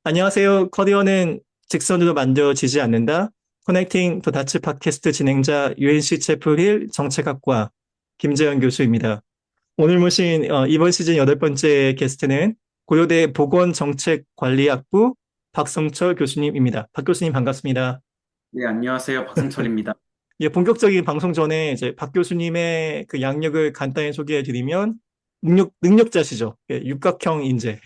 안녕하세요. 커리어는 직선으로 만들어지지 않는다. 커넥팅 더 다츠 팟캐스트 진행자 UNC 채플힐 정책학과 김재현 교수입니다. 오늘 모신 이번 시즌 여덟 번째 게스트는 고려대 보건정책관리학부 박성철 교수님입니다. 박 교수님 반갑습니다. 네, 안녕하세요. 박승철입니다. 예, 본격적인 방송 전에 이제 박 교수님의 그 양력을 간단히 소개해 드리면 능력자시죠. 예, 육각형 인재.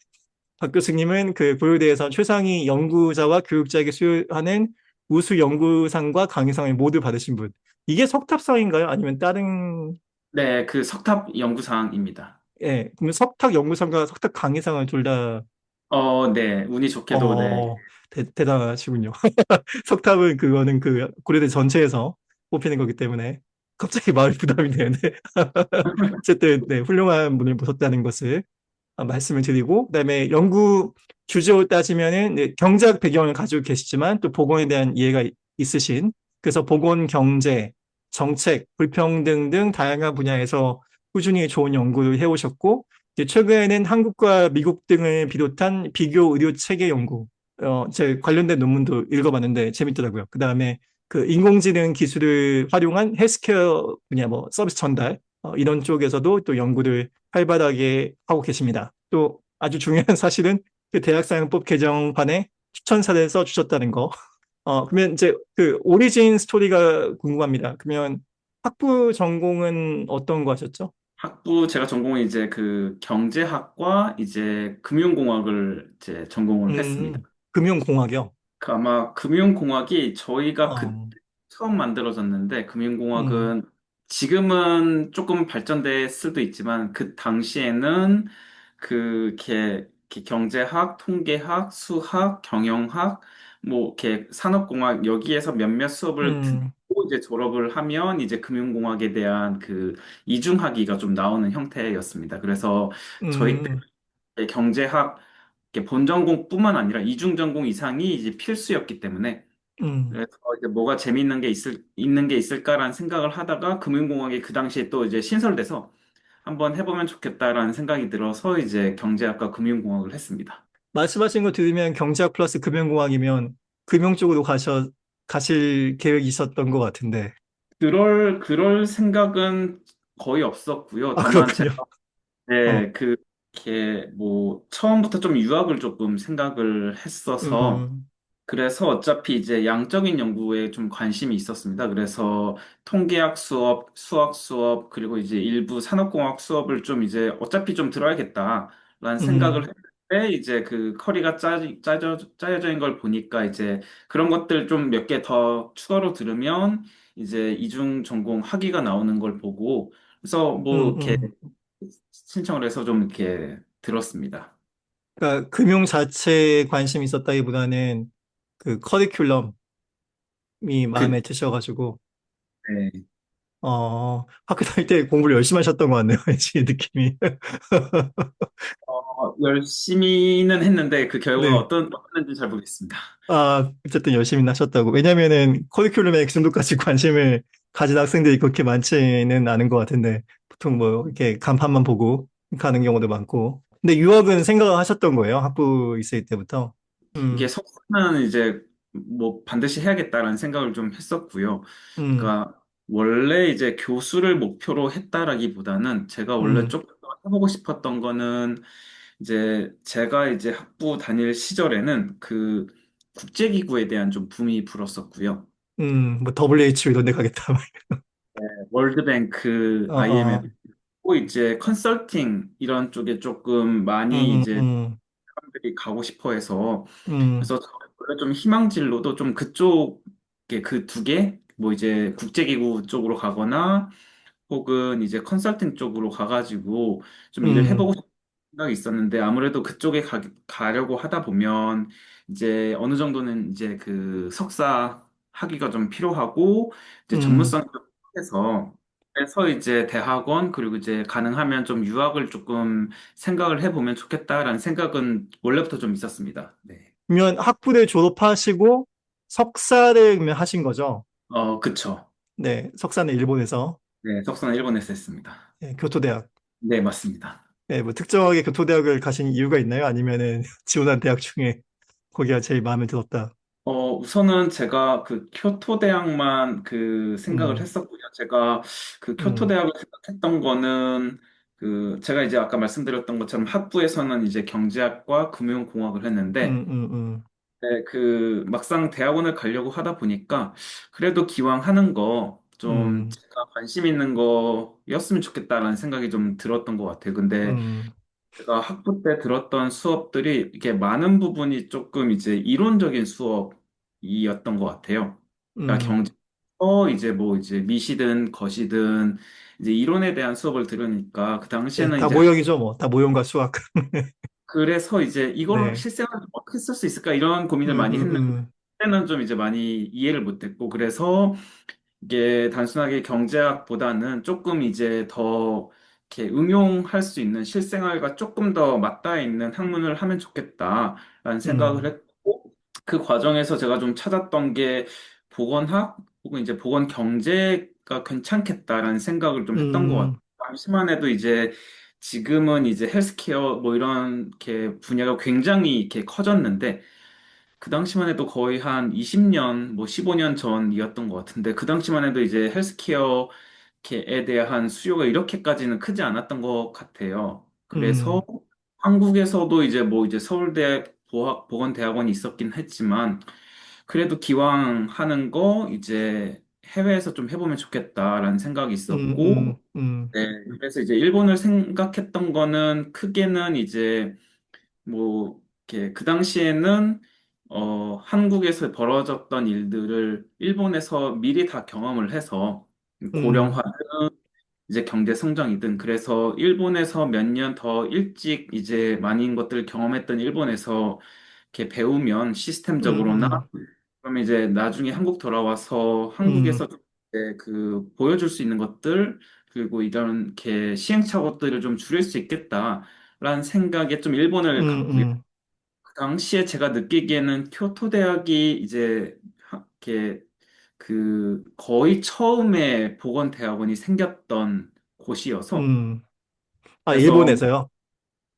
박 교수님은 그 고려대에서 최상위 연구자와 교육자에게 수여하는 우수 연구상과 강의상을 모두 받으신 분. 이게 석탑상인가요? 아니면 다른, 네, 그 석탑 연구사항입니다. 예, 그럼 석탁 연구상과 석탁 강의상을 둘 다, 네, 운이 좋게도, 네. 어, 대단하시군요. 석탑은 그거는 그 고려대 전체에서 뽑히는 거기 때문에 갑자기 마을 부담이 되는데. 어쨌든, 네, 훌륭한 분을 모셨다는 것을 말씀을 드리고, 그다음에 연구 주제로 따지면은 네, 경제학 배경을 가지고 계시지만 또 보건에 대한 이해가 있으신, 그래서 보건 경제, 정책, 불평등 등 다양한 분야에서 꾸준히 좋은 연구를 해오셨고, 이제 최근에는 한국과 미국 등을 비롯한 비교 의료 체계 연구, 제 관련된 논문도 읽어봤는데 재밌더라고요. 그다음에 그 인공지능 기술을 활용한 헬스케어 분야, 뭐 서비스 전달, 이런 쪽에서도 또 연구를 활발하게 하고 계십니다. 또 아주 중요한 사실은 그 대학사용법 개정판에 추천사를 써주셨다는 거. 그러면 이제 그 오리진 스토리가 궁금합니다. 그러면 학부 전공은 어떤 거 하셨죠? 제가 전공은 이제 그 경제학과 이제 금융공학을 이제 전공을 했습니다. 금융공학이요. 그 아마 금융공학이 저희가 그때 어, 처음 만들어졌는데, 음, 금융공학은 지금은 조금 발전될 수도 있지만, 그 당시에는 이렇게 경제학, 통계학, 수학, 경영학, 뭐, 이렇게 산업공학, 여기에서 몇몇 수업을 음, 듣고 이제 졸업을 하면 이제 금융공학에 대한 그 이중학위가 좀 나오는 형태였습니다. 그래서 저희 음, 때 경제학 이게 본 전공뿐만 아니라 이중 전공 이상이 이제 필수였기 때문에, 음. 그래서 이제 뭐가 재미있는 게 있는 게 있을까라는 생각을 하다가 금융공학이 그 당시에 또 이제 신설돼서 한번 해보면 좋겠다라는 생각이 들어서 이제 경제학과 금융공학을 했습니다. 말씀하신 거 들으면 경제학 플러스 금융공학이면 금융 쪽으로 가실 계획이 있었던 것 같은데. 그럴 생각은 거의 없었고요. 아, 다만 제가 그렇군요. 어, 네, 이렇게 뭐 처음부터 좀 유학을 조금 생각을 했어서, 음, 그래서 어차피 이제 양적인 연구에 좀 관심이 있었습니다. 그래서 통계학 수업, 수학 수업, 그리고 이제 일부 산업공학 수업을 좀 이제 어차피 좀 들어야겠다라는 생각을 음, 했는데, 이제 그 커리가 짜여져 있는 걸 보니까 이제 그런 것들 좀 몇 개 더 추가로 들으면 이제 이중 전공 학위가 나오는 걸 보고, 그래서 뭐 음, 이렇게 음. 신청을 해서 좀 이렇게 들었습니다. 그러니까 금융 자체에 관심이 있었다기보다는 그 커리큘럼이 그, 마음에 드셔가지고 네. 학교 다닐 때 공부를 열심히 하셨던 것 같네요. 왠지 느낌이. 열심히는 했는데 그 결과가 네. 어땠는지 잘 모르겠습니다. 어쨌든 열심히 하셨다고. 왜냐면은 커리큘럼에 그 정도까지 관심을 가진 학생들이 그렇게 많지는 않은 것 같은데 보통 뭐 이렇게 간판만 보고 가는 경우도 많고. 근데 유학은 생각을 하셨던 거예요? 학부 있을 때부터? 이게 음, 석사는 이제 뭐 반드시 해야겠다라는 생각을 좀 했었고요. 음, 그러니까 원래 이제 교수를 목표로 했다라기보다는 제가 원래 음, 조금 더 해보고 싶었던 거는, 이제 제가 이제 학부 다닐 시절에는 그 국제기구에 대한 좀 붐이 불었었고요. 뭐 WHO 이런 데 가겠다. 월드뱅크, 어, 어, IMF, 또 이제 컨설팅 이런 쪽에 조금 많이 음, 이제 음, 사람들이 가고 싶어 해서, 음, 그래서 저는 원래 좀 희망진로도 좀 그쪽에 그 두 개, 뭐 이제 국제기구 쪽으로 가거나 혹은 이제 컨설팅 쪽으로 가가지고 좀 일을 음, 해보고 싶은 생각이 있었는데, 아무래도 그쪽에 가려고 하다 보면 이제 어느 정도는 이제 그 석사 학위가 좀 필요하고 이제 음. 전문성이 좀 필요해서, 그래서 이제 대학원 그리고 이제 가능하면 좀 유학을 조금 생각을 해보면 좋겠다라는 생각은 원래부터 좀 있었습니다. 네. 그러면 학부를 졸업하시고 석사를 그러면 하신 거죠? 그쵸. 네, 석사는 일본에서, 네, 석사는 일본에서 했습니다. 네, 교토대학. 네, 맞습니다. 네, 뭐 특정하게 교토대학을 가신 이유가 있나요? 아니면은 지원한 대학 중에 거기가 제일 마음에 들었다. 우선은 제가 그 교토 대학만 그 생각을 음, 했었고요. 제가 그 교토 음, 대학을 생각했던 거는 그 제가 이제 아까 말씀드렸던 것처럼 학부에서는 이제 경제학과 금융공학을 했는데 음. 네, 그 막상 대학원을 가려고 하다 보니까 그래도 기왕 하는 거 좀 음, 제가 관심 있는 거였으면 좋겠다라는 생각이 좀 들었던 것 같아요. 근데 음, 제가 학부 때 들었던 수업들이 이게 많은 부분이 조금 이제 이론적인 수업이었던 것 같아요. 그러니까 음. 경제서 이제 뭐 이제 미시든 거시든 이제 이론에 대한 수업을 들으니까 그 네, 당시에는 다 이제 모형이죠, 뭐. 다 모형과 수학. 그래서 이제 이걸 네. 실생활에 어떻게 쓸 수 있을까 이런 고민을 많이 했는데 그때는 좀 이제 많이 이해를 못했고 그래서 이게 단순하게 경제학보다는 조금 이제 더 이렇게 응용할 수 있는 실생활과 조금 더 맞닿아 있는 학문을 하면 좋겠다라는 생각을 음, 했고 그 과정에서 제가 좀 찾았던 게 보건학 혹은 이제 보건 경제가 괜찮겠다라는 생각을 좀 했던 것 같아요. 음, 당시만 해도 이제 지금은 이제 헬스케어 뭐 이런 이렇게 분야가 굉장히 이렇게 커졌는데 그 당시만 해도 거의 한 20년, 뭐 15년 전이었던 것 같은데, 그 당시만 해도 이제 헬스케어에 대한 수요가 이렇게까지는 크지 않았던 것 같아요. 그래서 음, 한국에서도 이제 뭐 이제 서울대 보건대학원이 있었긴 했지만, 그래도 기왕 하는 거 이제 해외에서 좀 해보면 좋겠다라는 생각이 있었고, 네, 그래서 이제 일본을 생각했던 거는 크게는 이제 뭐, 이렇게 그 당시에는 한국에서 벌어졌던 일들을 일본에서 미리 다 경험을 해서 음, 고령화든 이제 경제 성장이든 그래서 일본에서 몇 년 더 일찍 이제 많은 것들을 경험했던 일본에서 이렇게 배우면 시스템적으로나 음, 그러면 이제 나중에 한국 돌아와서 음, 한국에서 이제 그 보여줄 수 있는 것들 그리고 이런 이렇게 시행착오들을 좀 줄일 수 있겠다라는 생각에 좀 일본을 갔고요. 음, 그 당시에 제가 느끼기에는 교토 대학이 이제 이렇게 그 거의 처음에 보건대학원이 생겼던 곳이어서 음. 아, 그래서 일본에서요?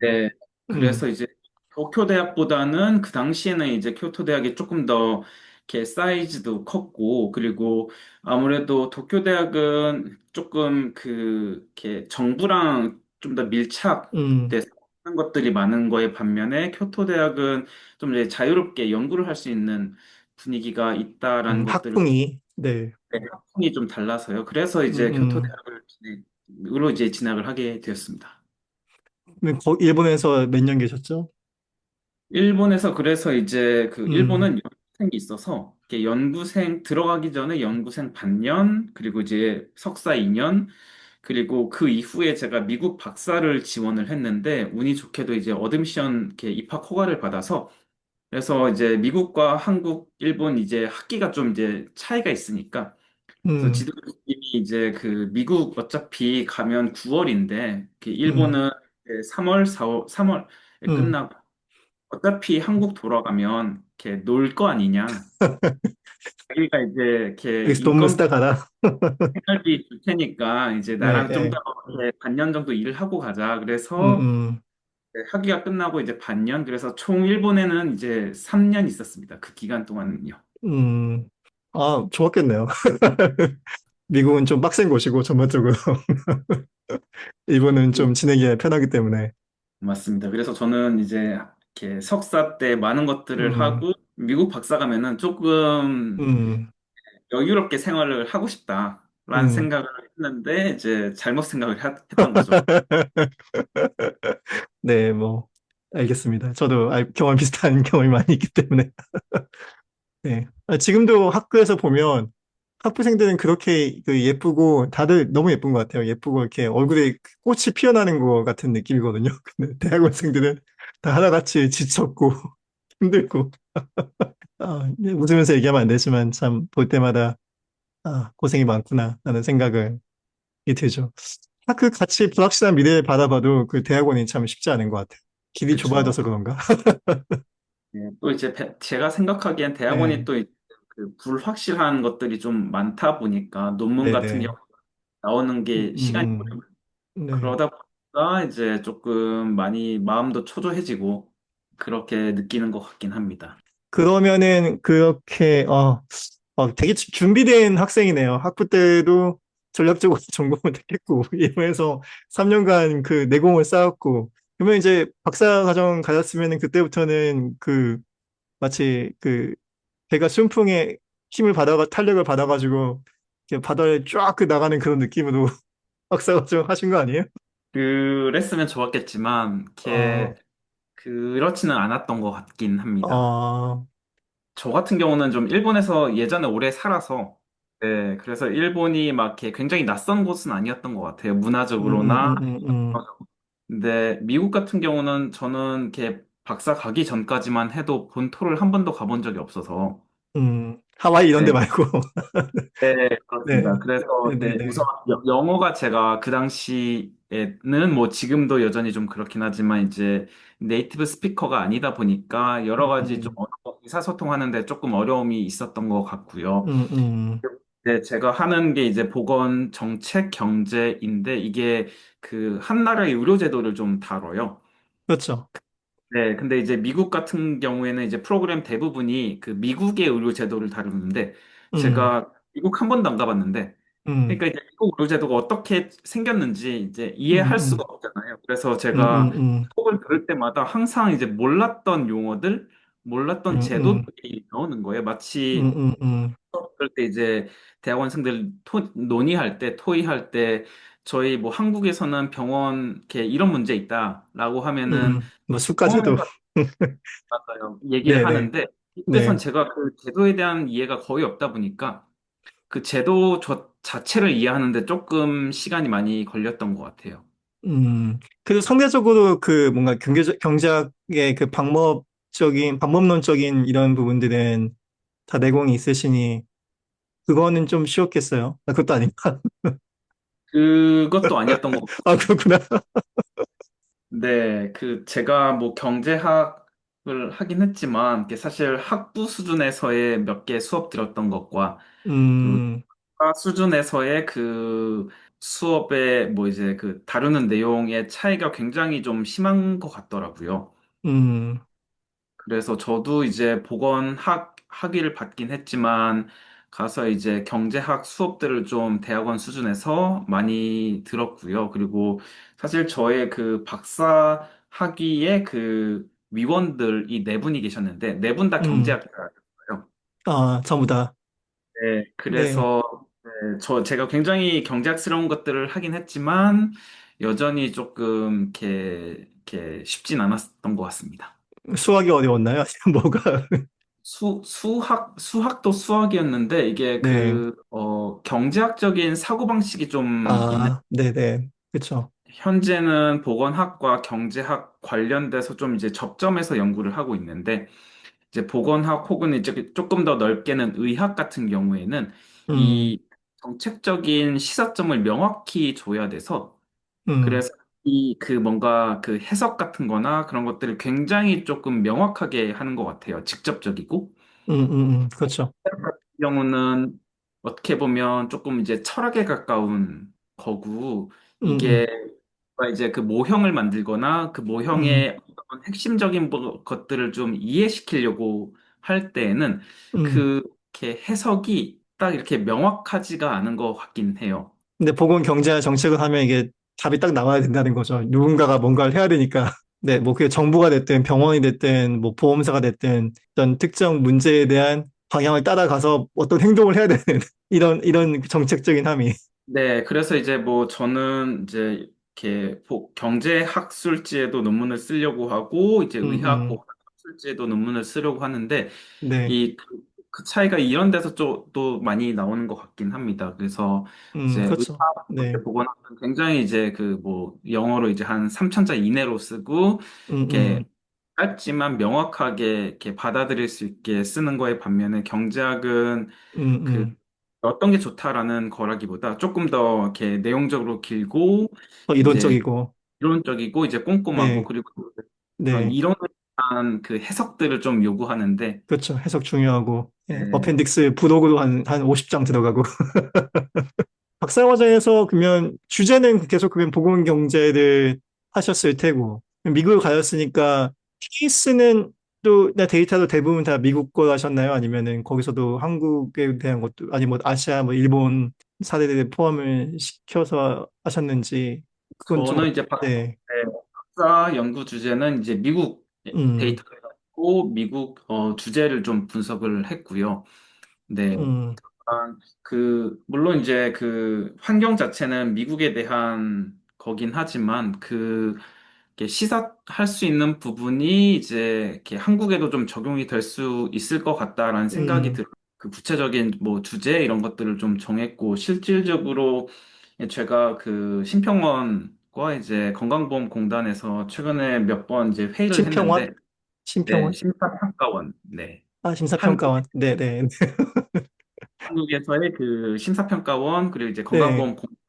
네. 음, 그래서 이제 도쿄 대학보다는 그 당시에는 이제 교토 대학이 조금 더 이렇게 사이즈도 컸고 그리고 아무래도 도쿄 대학은 조금 그 이렇게 정부랑 좀 더 음, 밀착돼서 하는 것들이 많은 거에 반면에 교토 대학은 좀 이제 자유롭게 연구를 할 수 있는 분위기가 있다라는 것들을 학풍이, 네. 학풍이 좀 달라서요. 그래서 음, 이제 교토 음. 대학을 으로 이제 진학을 하게 되었습니다. 일본에서 몇 년 계셨죠? 일본에서 그래서 이제 그 음, 일본은 연구생이 있어서 이렇게 연구생 들어가기 전에 연구생 반년 그리고 이제 석사 2년 그리고 그 이후에 제가 미국 박사를 지원을 했는데 운이 좋게도 이제 어드미션 이렇게 입학 허가를 받아서 그래서 이제 미국과 한국, 일본 이제 학기가 좀 이제 차이가 있으니까 그래서 음, 지도교수님이 이제 그 미국 어차피 가면 9월인데 음, 일본은 3월, 4월, 3월에 음. 끝나고 어차피 한국 돌아가면 이렇게 놀 거 아니냐. 자기가 이제 이렇게 여기서 돈 인건비, 쓰다 가라. 생활비 줄 테니까 이제 네, 나랑 좀 더 네. 반년 정도 일을 하고 가자. 음, 그래서 음, 학위가 끝나고 이제 반년. 그래서 총 일본에는 이제 3년 있었습니다. 그 기간 동안은요. 음. 아, 좋았겠네요. 미국은 좀 빡센 곳이고, 전반적으로. 일본은 좀 지내기가 편하기 때문에. 맞습니다. 그래서 저는 이제 이렇게 석사 때 많은 것들을 음, 하고 미국 박사 가면은 조금 음, 여유롭게 생활을 하고 싶다라는 음. 생각을 했는데 이제 잘못 생각을 했던 거죠. 네, 뭐, 알겠습니다. 저도 경험 비슷한 경험이 많이 있기 때문에. 네. 지금도 학교에서 보면 학부생들은 그렇게 그 예쁘고 다들 너무 예쁜 것 같아요. 예쁘고 이렇게 얼굴에 꽃이 피어나는 것 같은 느낌이거든요. 근데 대학원생들은 다 하나같이 지쳤고 힘들고 네, 웃으면서 얘기하면 안 되지만 참 볼 때마다 고생이 많구나 라는 생각을 이 들죠. 그 같이 불확실한 미래를 바라봐도 그 대학원이 참 쉽지 않은 것 같아요. 길이 그쵸. 좁아져서 그런가? 네, 또 이제 제가 생각하기엔 대학원이 네, 또 그 불확실한 것들이 좀 많다 보니까 논문 같은 네네. 경우 나오는 게 시간이 네. 그러다 보니까 이제 조금 많이 마음도 초조해지고 그렇게 느끼는 것 같긴 합니다. 그러면은 그렇게 되게 준비된 학생이네요. 학부 때도 전략적으로 전공을 택했고 이러면서 3년간 그 내공을 쌓았고 그러면 이제 박사 과정 가졌으면은 그때부터는 그 마치 그 배가 순풍에 힘을 받아가 탄력을 받아가지고 이렇게 바다에 쫙 그 나가는 그런 느낌으로 박사 과정 하신 거 아니에요? 그랬으면 좋았겠지만, 어, 그렇지는 않았던 것 같긴 합니다. 어, 저 같은 경우는 좀 일본에서 예전에 오래 살아서, 네, 그래서 일본이 막 이렇게 굉장히 낯선 곳은 아니었던 것 같아요. 문화적으로나. 근데 미국 같은 경우는 저는 이렇게 박사 가기 전까지만 해도 본토를 한 번도 가본 적이 없어서, 하와이 이런 데 네, 말고. 네, 네, 그렇습니다. 그래서 네, 우선 네네네. 영어가 제가 그 당시에는 뭐 지금도 여전히 좀 그렇긴 하지만 이제 네이티브 스피커가 아니다 보니까 여러 가지 좀 음, 의사소통하는데 조금 어려움이 있었던 것 같고요. 음, 음, 네, 제가 하는 게 이제 보건 정책 경제인데 이게 그 한 나라의 의료 제도를 좀 다뤄요. 그렇죠. 네, 근데 이제 미국 같은 경우에는 이제 프로그램 대부분이 그 미국의 의료 제도를 다루는데 음, 제가 미국 한 번도 안 가봤는데 음, 그러니까 이제 미국 의료 제도가 어떻게 생겼는지 이제 음, 이해할 수가 음, 없잖아요. 그래서 음, 제가 음, 톡을 들을 때마다 항상 이제 몰랐던 용어들, 몰랐던 음, 음, 제도들이 나오는 거예요. 음, 마치 음, 그럴 때 이제 대학원생들 논의할 때, 토의할 때 저희 뭐 한국에서는 병원 이렇게 이런 문제 있다라고 하면은 뭐 술까지도. 맞아요. 얘기를 네네, 하는데 이때선 네. 제가 그 제도에 대한 이해가 거의 없다 보니까 그 제도 자체를 이해하는데 조금 시간이 많이 걸렸던 것 같아요. 그래도 상대적으로 그 뭔가 경제학의 그 방법론적인 이런 부분들은 다 내공이 있으시니 그거는 좀 쉬웠겠어요. 아, 그것도 아닌가? 그것도 아니었던 것 아, 같고, 그렇구나. 네, 그 제가 뭐 경제학을 하긴 했지만 이게 사실 학부 수준에서의 몇 개 수업 들었던 것과 그 음, 과 수준에서의 그 수업의 뭐 이제 그 다루는 내용의 차이가 굉장히 좀 심한 것 같더라고요. 음, 그래서 저도 이제 보건학 학위를 받긴 했지만 가서 이제 경제학 수업들을 좀 대학원 수준에서 많이 들었고요. 그리고 사실 저의 그 박사 학위의 그 위원들이 네 분이 계셨는데 네 분 다 음. 경제학자였어요. 아, 전부 다. 네, 네. 그래서 네, 제가 굉장히 경제학스러운 것들을 하긴 했지만 여전히 조금 이렇게 쉽진 않았던 것 같습니다. 수학이 어려웠나요? 아니면 뭐가? 수학도 수학이었는데, 이게 네. 경제학적인 사고방식이 좀 있는, 아, 네네. 그쵸. 현재는 보건학과 경제학 관련돼서 좀 이제 접점해서 연구를 하고 있는데, 이제 보건학 혹은 이제 조금 더 넓게는 의학 같은 경우에는 음, 이 정책적인 시사점을 명확히 줘야 돼서, 음, 그래서 이 그 뭔가 그 해석 같은 거나 그런 것들을 굉장히 조금 명확하게 하는 것 같아요. 직접적이고. 그렇죠. 같은 경우는 어떻게 보면 조금 이제 철학에 가까운 거고, 음, 음, 이게 이제 그 모형을 만들거나 그 음, 모형의 어떤 핵심적인 것들을 좀 이해시키려고 할 때에는 음. 그렇게 해석이 딱 이렇게 명확하지가 않은 것 같긴 해요. 근데 보건 경제나 정책을 하면 이게 답이 딱 나와야 된다는 거죠. 누군가가 뭔가를 해야 되니까. 네, 뭐 그게 정부가 됐든 병원이 됐든 뭐 보험사가 됐든 어떤 특정 문제에 대한 방향을 따라가서 어떤 행동을 해야 되는 이런 정책적인 함이. 네, 그래서 이제 뭐 저는 이제 이렇게 경제학술지에도 논문을 쓰려고 하고 이제 음, 의학 음, 보건학술지에도 논문을 쓰려고 하는데 네, 그 차이가 이런 데서 또 많이 나오는 것 같긴 합니다. 그래서 이제 그렇죠. 의학 네, 보건학은 굉장히 이제 그 뭐 영어로 이제 한 3천자 이내로 쓰고 음, 이렇게 음, 짧지만 명확하게 이렇게 받아들일 수 있게 쓰는 거에 반면에 경제학은 음, 그 어떤 게 좋다라는 거라기보다 조금 더 이렇게 내용적으로 길고 더 이제 이론적이고, 이론적이고 이제 꼼꼼하고 네, 그리고 그런 네, 이론에 대한 그 해석들을 좀 요구하는데 그렇죠. 해석 중요하고, 예, 네, 어펜딕스 부록으로 한 50장 들어가고. 박사과정에서 그러면 주제는 계속 그러면 보건 경제를 하셨을 테고, 미국을 가셨으니까 케이스는 또 데이터도 대부분 다 미국 거 하셨나요? 아니면은 거기서도 한국에 대한 것도 아니 뭐 아시아 뭐 일본 사례들 포함을 시켜서 하셨는지 그건 좀 저는 이제 네. 박사 연구 주제는 이제 미국 음, 데이터고 미국 주제를 좀 분석을 했고요. 네. 음, 물론 이제 그 환경 자체는 미국에 대한 거긴 하지만 이렇게 시사할 수 있는 부분이 이제 이렇게 한국에도 좀 적용이 될 수 있을 것 같다라는 생각이 음, 들어요. 그 구체적인 뭐 주제 이런 것들을 좀 정했고 실질적으로 제가 그 심평원과 이제 건강보험공단에서 최근에 몇 번 이제 회의를 했는데 심평원? 네, 심평원? 심사평가원. 네. 아, 심사평가원. 네, 네. 한국에서의 그 심사평가원 그리고 이제 네, 건강보험공단에서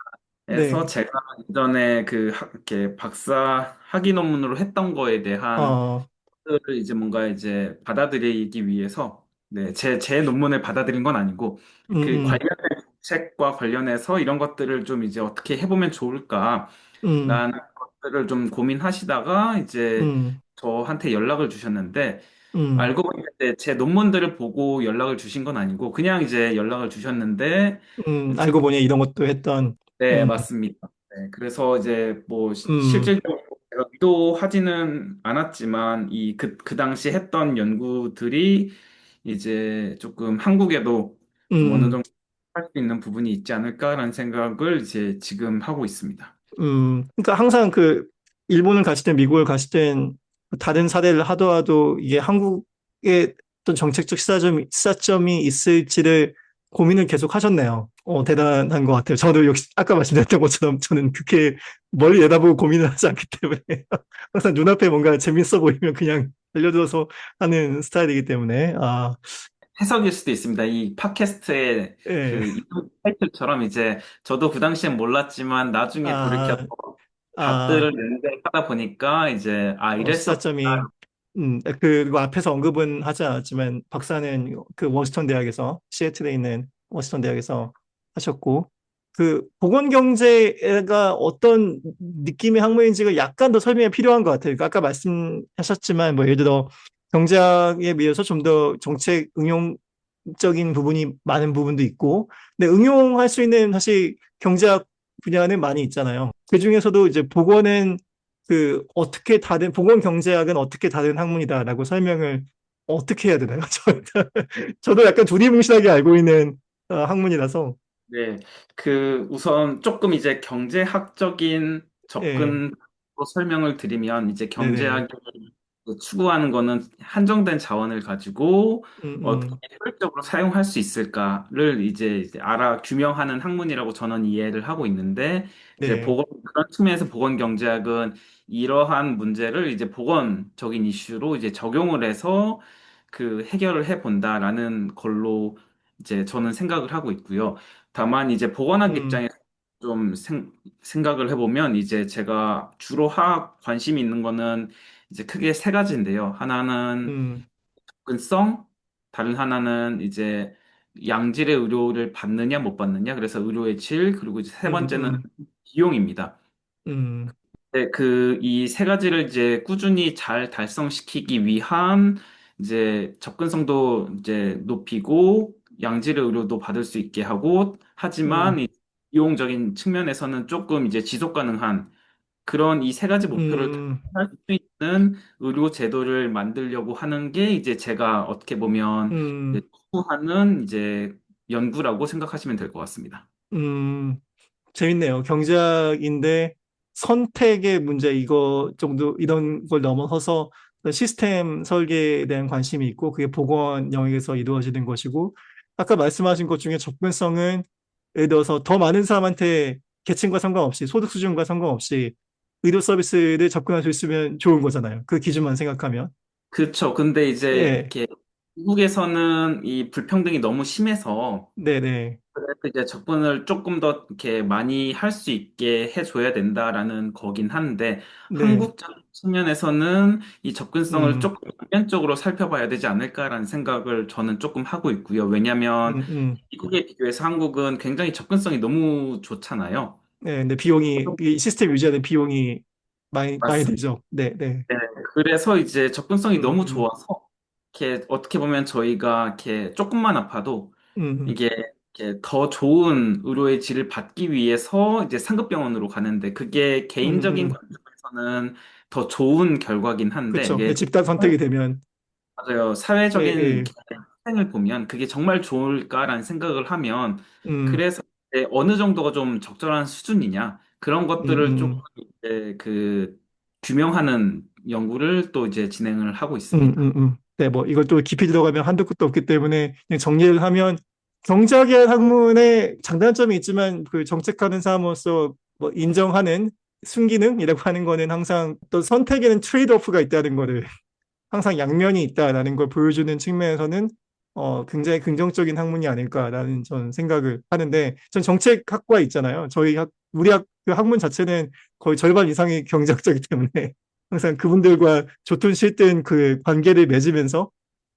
네. 제가 이전에 이렇게 박사 학위 논문으로 했던 거에 대한 어, 것들을 이제 뭔가 이제 받아들이기 위해서 네, 제 논문을 받아들인 건 아니고 음, 그 음, 관련된 책과 관련해서 이런 것들을 좀 이제 어떻게 해보면 좋을까라는 음, 것들을 좀 고민하시다가 이제 음, 저한테 연락을 주셨는데 음, 알고 보니까 제 논문들을 보고 연락을 주신 건 아니고 그냥 이제 연락을 주셨는데 알고 보니 이런 것도 했던, 네, 음, 맞습니다. 네, 그래서 이제 뭐 음, 실질적으로 제가 의도하지는 않았지만 그 당시 했던 연구들이 이제 조금 한국에도 좀 어느 음, 정도 할 수 있는 부분이 있지 않을까라는 생각을 이제 지금 하고 있습니다. 그러니까 항상 그 일본을 가실 땐 미국을 가실 땐 다른 사례를 하더라도 이게 한국에 어떤 정책적 시사점이 있을지를 고민을 계속 하셨네요. 대단한 것 같아요. 저도 역시 아까 말씀드렸던 것처럼 저는 그렇게 멀리 내다보고 고민을 하지 않기 때문에 항상 눈앞에 뭔가 재밌어 보이면 그냥 달려들어서 하는 스타일이기 때문에 해석일 수도 있습니다. 이 팟캐스트의 예, 그 이름 타이틀처럼 이제 저도 그 당시엔 몰랐지만 나중에 돌이켜서 아, 아, 답들을 연결하다 보니까 이제 이랬었구나. 시사점이, 그리고 앞에서 언급은 하지 않았지만, 박사는 그 워시턴 대학에서, 시애틀에 있는 워시턴 대학에서 하셨고, 그 보건경제가 어떤 느낌의 학문인지가 약간 더 설명이 필요한 것 같아요. 그러니까 아까 말씀하셨지만, 뭐 예를 들어 경제학에 비해서 좀 더 정책 응용적인 부분이 많은 부분도 있고, 근데 응용할 수 있는 사실 경제학 분야는 많이 있잖아요. 그 중에서도 이제 보건은 어떻게 다른, 보건경제학은 어떻게 다른 학문이다라고 설명을 어떻게 해야 되나요? 저도 약간 두리뭉실하게 알고 있는 학문이라서, 네, 우선 조금 이제 경제학적인 예, 접근으로 설명을 드리면, 이제 네네, 경제학이 추구하는 거는 한정된 자원을 가지고 음, 어떻게 음, 효율적으로 사용할 수 있을까를 이제 규명하는 학문이라고 저는 이해를 하고 있는데, 이제 네, 그런 측면에서 보건 경제학은 이러한 문제를 이제 보건적인 이슈로 이제 적용을 해서 해결을 해 본다라는 걸로 이제 저는 생각을 하고 있고요. 다만 이제 보건학 음, 입장에서 좀 생각을 해보면 이제 제가 주로 관심이 있는 거는 이제 크게 세 가지인데요. 하나는 음, 접근성, 다른 하나는 이제 양질의 의료를 받느냐 못 받느냐, 그래서 의료의 질, 그리고 이제 세 음, 번째는 비용입니다. 음, 네, 이 세 가지를 이제 꾸준히 잘 달성시키기 위한 이제 접근성도 이제 높이고 양질의 의료도 받을 수 있게 하고 하지만 음, 이 비용적인 측면에서는 조금 이제 지속 가능한 그런 이 세 가지 목표를 음, 달성할 수 있는 의료 제도를 만들려고 하는 게 이제 제가 어떻게 보면 이제 음, 추구하는 이제 연구라고 생각하시면 될 것 같습니다. 음. 재밌네요. 경제학인데 선택의 문제 이거 정도 이런 걸 넘어서서 시스템 설계에 대한 관심이 있고 그게 보건 영역에서 이루어지는 것이고 아까 말씀하신 것 중에 접근성은 예를 들어서 더 많은 사람한테 계층과 상관없이 소득 수준과 상관없이 의료 서비스를 접근할 수 있으면 좋은 거잖아요. 그 기준만 생각하면. 그렇죠. 근데 이제 예, 이렇게 미국에서는 이 불평등이 너무 심해서 네네, 그래서 이제 접근을 조금 더 이렇게 많이 할 수 있게 해줘야 된다라는 거긴 한데 네, 한국적 측면에서는 이 접근성을 음, 조금 전면적으로 살펴봐야 되지 않을까라는 생각을 저는 조금 하고 있고요. 왜냐하면 미국에 비교해서 한국은 굉장히 접근성이 너무 좋잖아요. 네, 근데 이 시스템 유지하는 비용이 많이 맞습니다. 들죠. 네, 네. 그래서 이제 접근성이 음, 너무 음, 좋아서 이렇게 어떻게 보면 저희가 이렇게 조금만 아파도 음, 이게 이렇게 더 좋은 의료의 질을 받기 위해서 이제 상급병원으로 가는데 그게 개인적인 음. 관점에서는 더 좋은 결과긴 한데 그쵸. 이게 집단 선택이 되면, 맞아요. 예, 사회적인 예, 희생을 보면 그게 정말 좋을까라는 생각을 하면 음, 그래서 이제 어느 정도가 좀 적절한 수준이냐 그런 음, 것들을 조금 음, 이제 그 규명하는 연구를 또 이제 진행을 하고 있습니다. 네, 뭐, 이것도 깊이 들어가면 한도 끝도 없기 때문에 그냥 정리를 하면 경제학의 학문의 장단점이 있지만 그 정책하는 사람으로서 뭐 인정하는 순기능이라고 하는 거는 항상 또 선택에는 트레이드오프가 있다는 거를 항상 양면이 있다라는 걸 보여주는 측면에서는 굉장히 긍정적인 학문이 아닐까라는 전 생각을 하는데 전 정책학과 있잖아요. 우리 그 학문 자체는 거의 절반 이상이 경제학자이기 때문에 항상 그분들과 좋든 싫든 그 관계를 맺으면서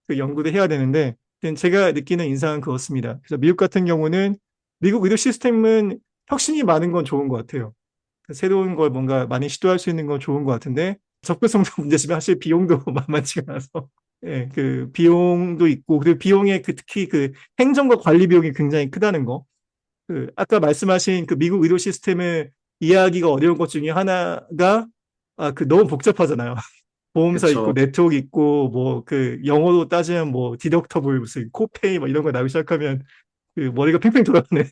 그 연구를 해야 되는데 제가 느끼는 인상은 그렇습니다. 그래서 미국 같은 경우는 미국 의료 시스템은 혁신이 많은 건 좋은 것 같아요. 새로운 걸 뭔가 많이 시도할 수 있는 건 좋은 것 같은데 접근성도 문제지만 사실 비용도 만만치가 않아서 예, 그 비용도 있고 그리고 비용의 그 특히 그 행정과 관리 비용이 굉장히 크다는 거. 그 아까 말씀하신 그 미국 의료 시스템을 이해하기가 어려운 것 중에 하나가 그 너무 복잡하잖아요. 보험사 있고 그쵸. 네트워크 있고 뭐 그 영어로 따지면 뭐 디덕터블 무슨 코페이 뭐 이런 거 나오기 시작하면 그 머리가 팽팽 돌아가는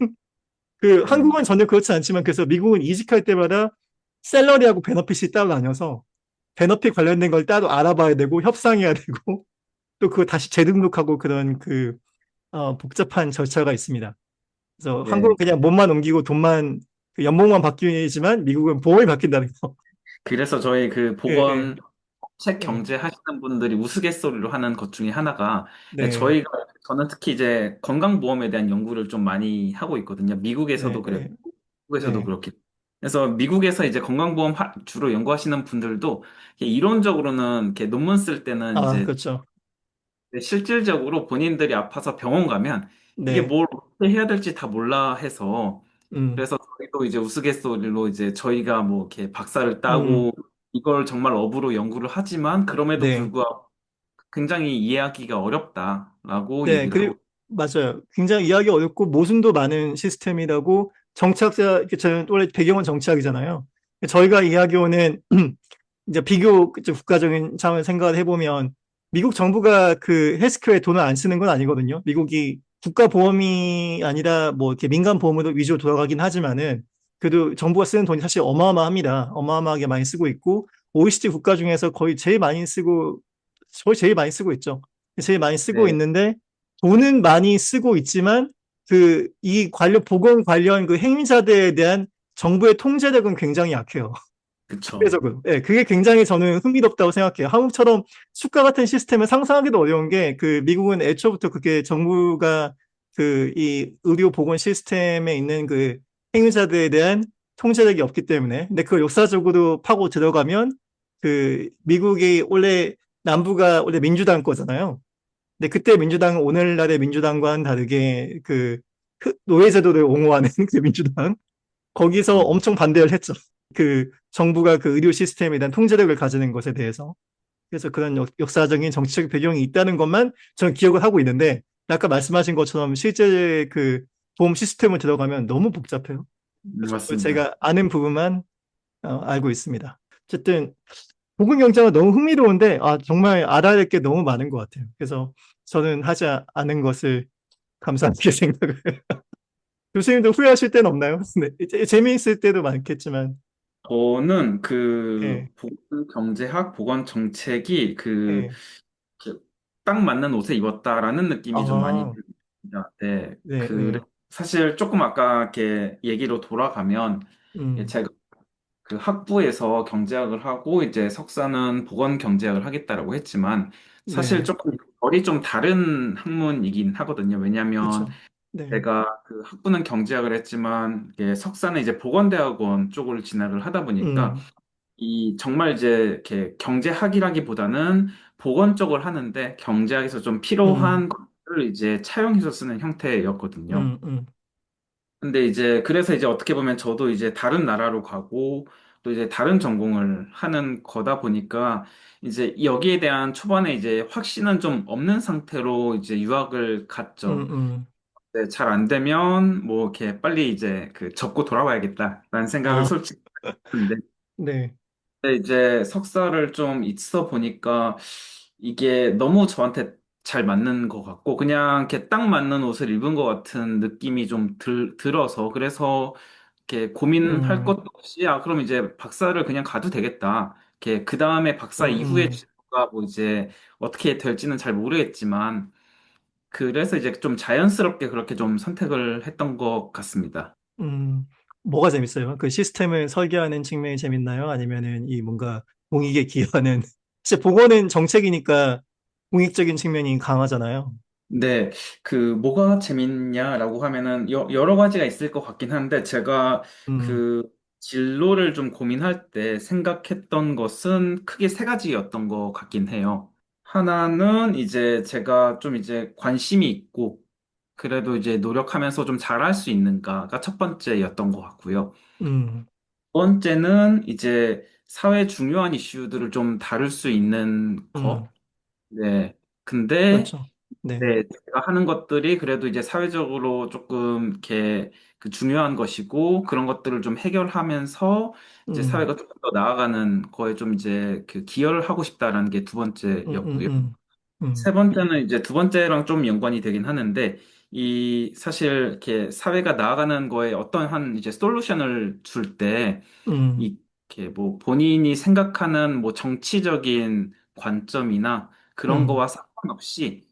그 네. 한국은 전혀 그렇지 않지만 그래서 미국은 이직할 때마다 샐러리하고 베너핏이 따로 나뉘어서 베너핏 관련된 걸 따로 알아봐야 되고 협상해야 되고 또 그거 다시 재등록하고 그런 그 복잡한 절차가 있습니다. 그래서 네. 한국은 그냥 몸만 옮기고 돈만 그 연봉만 바뀌지만 미국은 보험이 바뀐다는 거. 그래서 저희 그 예, 예, 보건 책 예. 경제 하시는 분들이 우스갯소리로 하는 것 중에 하나가 네. 저는 특히 이제 건강보험에 대한 연구를 좀 많이 하고 있거든요. 네, 미국에서도 그랬고 네, 한국에서도 네. 그렇게. 그래서 미국에서 이제 건강보험 주로 연구하시는 분들도 이렇게 이론적으로는 이렇게 논문 쓸 때는 이제 그렇죠. 실질적으로 본인들이 아파서 병원 가면 이게 네. 뭘 어떻게 해야 될지 다 몰라 해서 음, 그래서 저희도 이제 우스갯소리로 이제 저희가 뭐 이렇게 박사를 음, 따고 이걸 정말 업으로 연구를 하지만 그럼에도 네. 불구하고 굉장히 이해하기가 어렵다라고 네, 얘기를 하고 그리고 맞아요. 굉장히 이해하기 어렵고 모순도 많은 시스템이라고 저는 원래 배경은 정치학이잖아요. 저희가 이야기하는 이제 비교 이제 국가적인 차원을 생각을 해보면 미국 정부가 그 헬스케어에 돈을 안 쓰는 건 아니거든요. 미국이 국가 보험이 아니라 뭐 이렇게 민간 보험으로 위주로 돌아가긴 하지만은 그래도 정부가 쓰는 돈이 사실 어마어마합니다. 어마어마하게 많이 쓰고 있고 OECD 국가 중에서 거의 제일 많이 쓰고 있죠. 제일 많이 쓰고 네, 있는데 돈은 많이 쓰고 있지만 이 보건 관련 그 행위자들에 대한 정부의 통제력은 굉장히 약해요. 그쵸. 상대적으로. 예, 그게 굉장히 저는 흥미롭다고 생각해요. 한국처럼 수가 같은 시스템을 상상하기도 어려운 게 그 미국은 애초부터 그게 정부가 그 이 의료 보건 시스템에 있는 그 행위자들에 대한 통제력이 없기 때문에. 근데 그걸 역사적으로 파고 들어가면 그 미국이 원래 남부가 원래 민주당 거잖아요. 근데 그때 민주당은 오늘날의 민주당과는 다르게 그 노예제도를 옹호하는 그 민주당 거기서 음, 엄청 반대를 했죠. 그 정부가 그 의료 시스템에 대한 통제력을 가지는 것에 대해서. 그래서 그런 역사적인 정치적 배경이 있다는 것만 저는 기억을 하고 있는데 아까 말씀하신 것처럼 실제 그 보험 시스템을 들어가면 너무 복잡해요. 그래서 맞습니다. 제가 아는 부분만 알고 있습니다. 어쨌든 보건 경제가 너무 흥미로운데 정말 알아야 할 게 너무 많은 것 같아요. 그래서 저는 하지 않은 것을 감사하게 생각을. 교수님도 후회하실 때는 없나요? 네, 재미있을 때도 많겠지만. 저는 그 예, 보건 경제학, 보건 정책이 예. 딱 맞는 옷을 입었다라는 느낌이 좀 많이 아, 듭니다. 네, 네, 그 네. 사실 조금 아까 이렇게 얘기로 돌아가면 음, 제가 그 학부에서 경제학을 하고 이제 석사는 보건 경제학을 하겠다라고 했지만 사실 네. 조금 결이 좀 다른 학문이긴 하거든요. 왜냐하면 그렇죠. 네. 제가 그 학부는 경제학을 했지만 이게 석사는 이제 보건대학원 쪽을 진학을 하다 보니까 음, 이 정말 이제 이렇게 경제학이라기보다는 보건 쪽을 하는데 경제학에서 좀 음, 필요한 것들을 이제 차용해서 쓰는 형태였거든요. 음, 음, 근데 이제 그래서 이제 어떻게 보면 저도 이제 다른 나라로 가고 또 이제 다른 전공을 하는 거다 보니까 이제 여기에 대한 초반에 이제 확신은 좀 없는 상태로 이제 유학을 갔죠. 음. 네, 잘 안 되면 뭐 이렇게 빨리 이제 그 접고 돌아와야겠다라는 생각을 아, 솔직히 했는데 네. 이제 석사를 좀 있어 보니까 이게 너무 저한테 잘 맞는 것 같고 그냥 이렇게 딱 맞는 옷을 입은 것 같은 느낌이 좀 들어서 그래서 이렇게 고민할 음, 것도 없이 그럼 이제 박사를 그냥 가도 되겠다. 이렇게 그 다음에 박사 이후에 음, 진로가 뭐 이제 어떻게 될지는 잘 모르겠지만 그래서 이제 좀 자연스럽게 그렇게 좀 선택을 했던 것 같습니다. 음. 뭐가 재밌어요? 그 시스템을 설계하는 측면이 재밌나요? 아니면은 이 뭔가 공익에 기여하는, 사실 복원은 정책이니까 공익적인 측면이 강하잖아요. 네, 그 뭐가 재밌냐라고 하면은 여러 가지가 있을 것 같긴 한데 제가 음, 그 진로를 좀 고민할 때 생각했던 것은 크게 세 가지였던 것 같긴 해요. 하나는 이제 제가 좀 이제 관심이 있고 그래도 이제 노력하면서 좀 잘할 수 있는가가 첫 번째였던 것 같고요. 음, 두 번째는 이제 사회 중요한 이슈들을 좀 다룰 수 있는 음. 거. 네. 근데 그렇죠. 네. 네, 제가 하는 것들이 그래도 이제 사회적으로 조금 이렇게 그 중요한 것이고 그런 것들을 좀 해결하면서 이제 음, 사회가 조금 더 나아가는 거에 좀 이제 그 기여를 하고 싶다라는 게 두 음, 음, 번째였고요. 음, 음, 세 번째는 이제 두 번째랑 좀 연관이 되긴 하는데 이 사실 이렇게 사회가 나아가는 거에 어떤 한 이제 솔루션을 줄 때 음, 이렇게 뭐 본인이 생각하는 뭐 정치적인 관점이나 그런 음, 거와 상관없이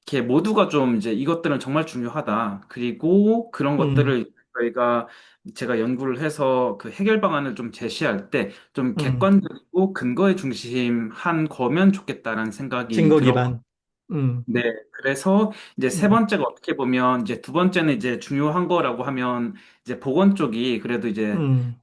이렇게 모두가 좀 이제 이것들은 정말 중요하다. 그리고 그런 음, 것들을 저희가 제가 연구를 해서 그 해결 방안을 좀 제시할 때 좀 음. 객관적이고 근거에 중심한 거면 좋겠다라는 생각이 증거 들었고 기반. 음, 네, 그래서 이제 세 음, 번째가 어떻게 보면 이제 두 번째는 이제 중요한 거라고 하면 이제 보건 쪽이 그래도 이제 음,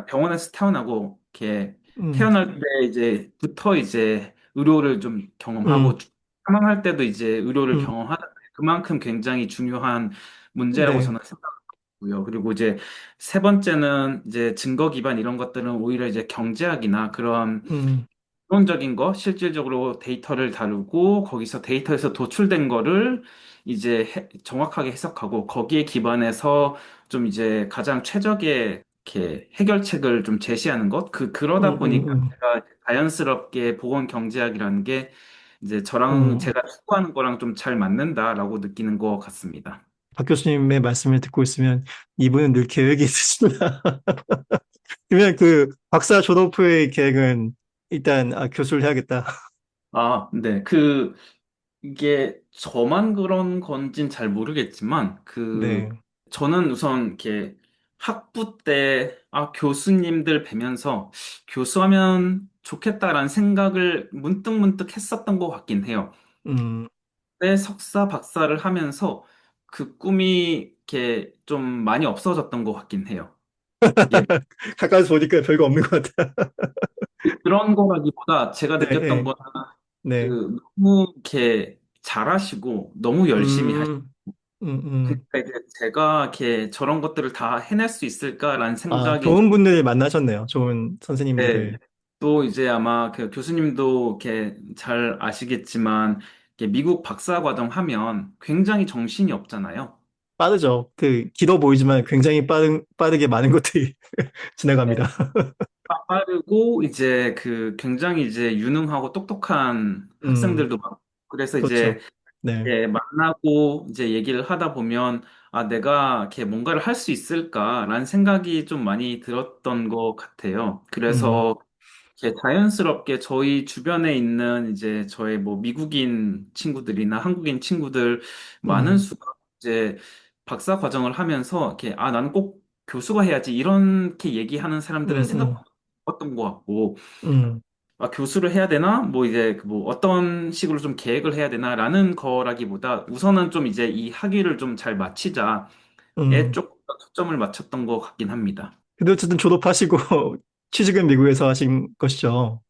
병원에서 태어나고 이렇게 음, 태어날 때 이제부터 이제 의료를 좀 경험하고 음, 사망할 때도 이제 의료를 음. 경험하는 그만큼 굉장히 중요한 문제라고 네. 저는 생각하고요. 그리고 이제 세 번째는 이제 증거 기반 이런 것들은 오히려 이제 경제학이나 그런 음, 이론적인 거, 실질적으로 데이터를 다루고 거기서 데이터에서 도출된 거를 이제 정확하게 해석하고 거기에 기반해서 좀 이제 가장 최적의 이렇게 해결책을 좀 제시하는 것. 그러다 보니까 음. 제가 자연스럽게 보건 경제학이라는 게 이제 저랑 음. 제가 추구하는 거랑 좀 잘 맞는다라고 느끼는 것 같습니다. 박 교수님의 말씀을 듣고 있으면 이분은 늘 계획이 있으시구나. 그러면 그 박사 졸업 후의 계획은 일단 교수를 해야겠다. 네. 이게 저만 그런 건진 잘 모르겠지만, 네. 저는 우선 이렇게 학부 때, 교수님들 뵈면서 교수하면 좋겠다라는 생각을 문득문득 했었던 것 같긴 해요. 음. 때 석사, 박사를 하면서 그 꿈이 이렇게 좀 많이 없어졌던 것 같긴 해요. 이게 가까이서 보니까 별거 없는 것 같아. 그런 거라기보다 제가 네, 느꼈던 네, 거는 네. 너무 이렇게 잘하시고 너무 열심히 음, 음. 그러니까 이제 제가 이렇게 저런 것들을 다 해낼 수 있을까라는 생각이 좋은 분들 만나셨네요. 좋은 네. 선생님들을. 또 이제 아마 그 교수님도 이렇게 잘 아시겠지만 이렇게 미국 박사 과정 하면 굉장히 정신이 없잖아요. 빠르죠. 길어 보이지만 굉장히 빠르게 많은 것들이 네. 지나갑니다. 빠르고 이제 굉장히 이제 유능하고 똑똑한 음, 학생들도 많고 그래서 이제 그렇죠. 네. 만나고 이제 얘기를 하다 보면 내가 이렇게 뭔가를 할 수 있을까라는 생각이 좀 많이 들었던 것 같아요. 음, 그래서 이렇게 자연스럽게 저희 주변에 있는 이제 저의 뭐 미국인 친구들이나 한국인 친구들 많은 음, 수가 이제 박사 과정을 하면서 이렇게 나는 꼭 교수가 해야지 이렇게 얘기하는 사람들은 음, 생각보다 없었던 것 같고 음, 교수를 해야 되나? 뭐 이제 그뭐 어떤 식으로 좀 계획을 해야 되나라는 거라기보다 우선은 좀 이제 이 학위를 좀 잘 마치자에 음. 조금 더 초점을 맞췄던 것 같긴 합니다. 근데 어쨌든 졸업하시고 취직은 미국에서 하신 것이죠.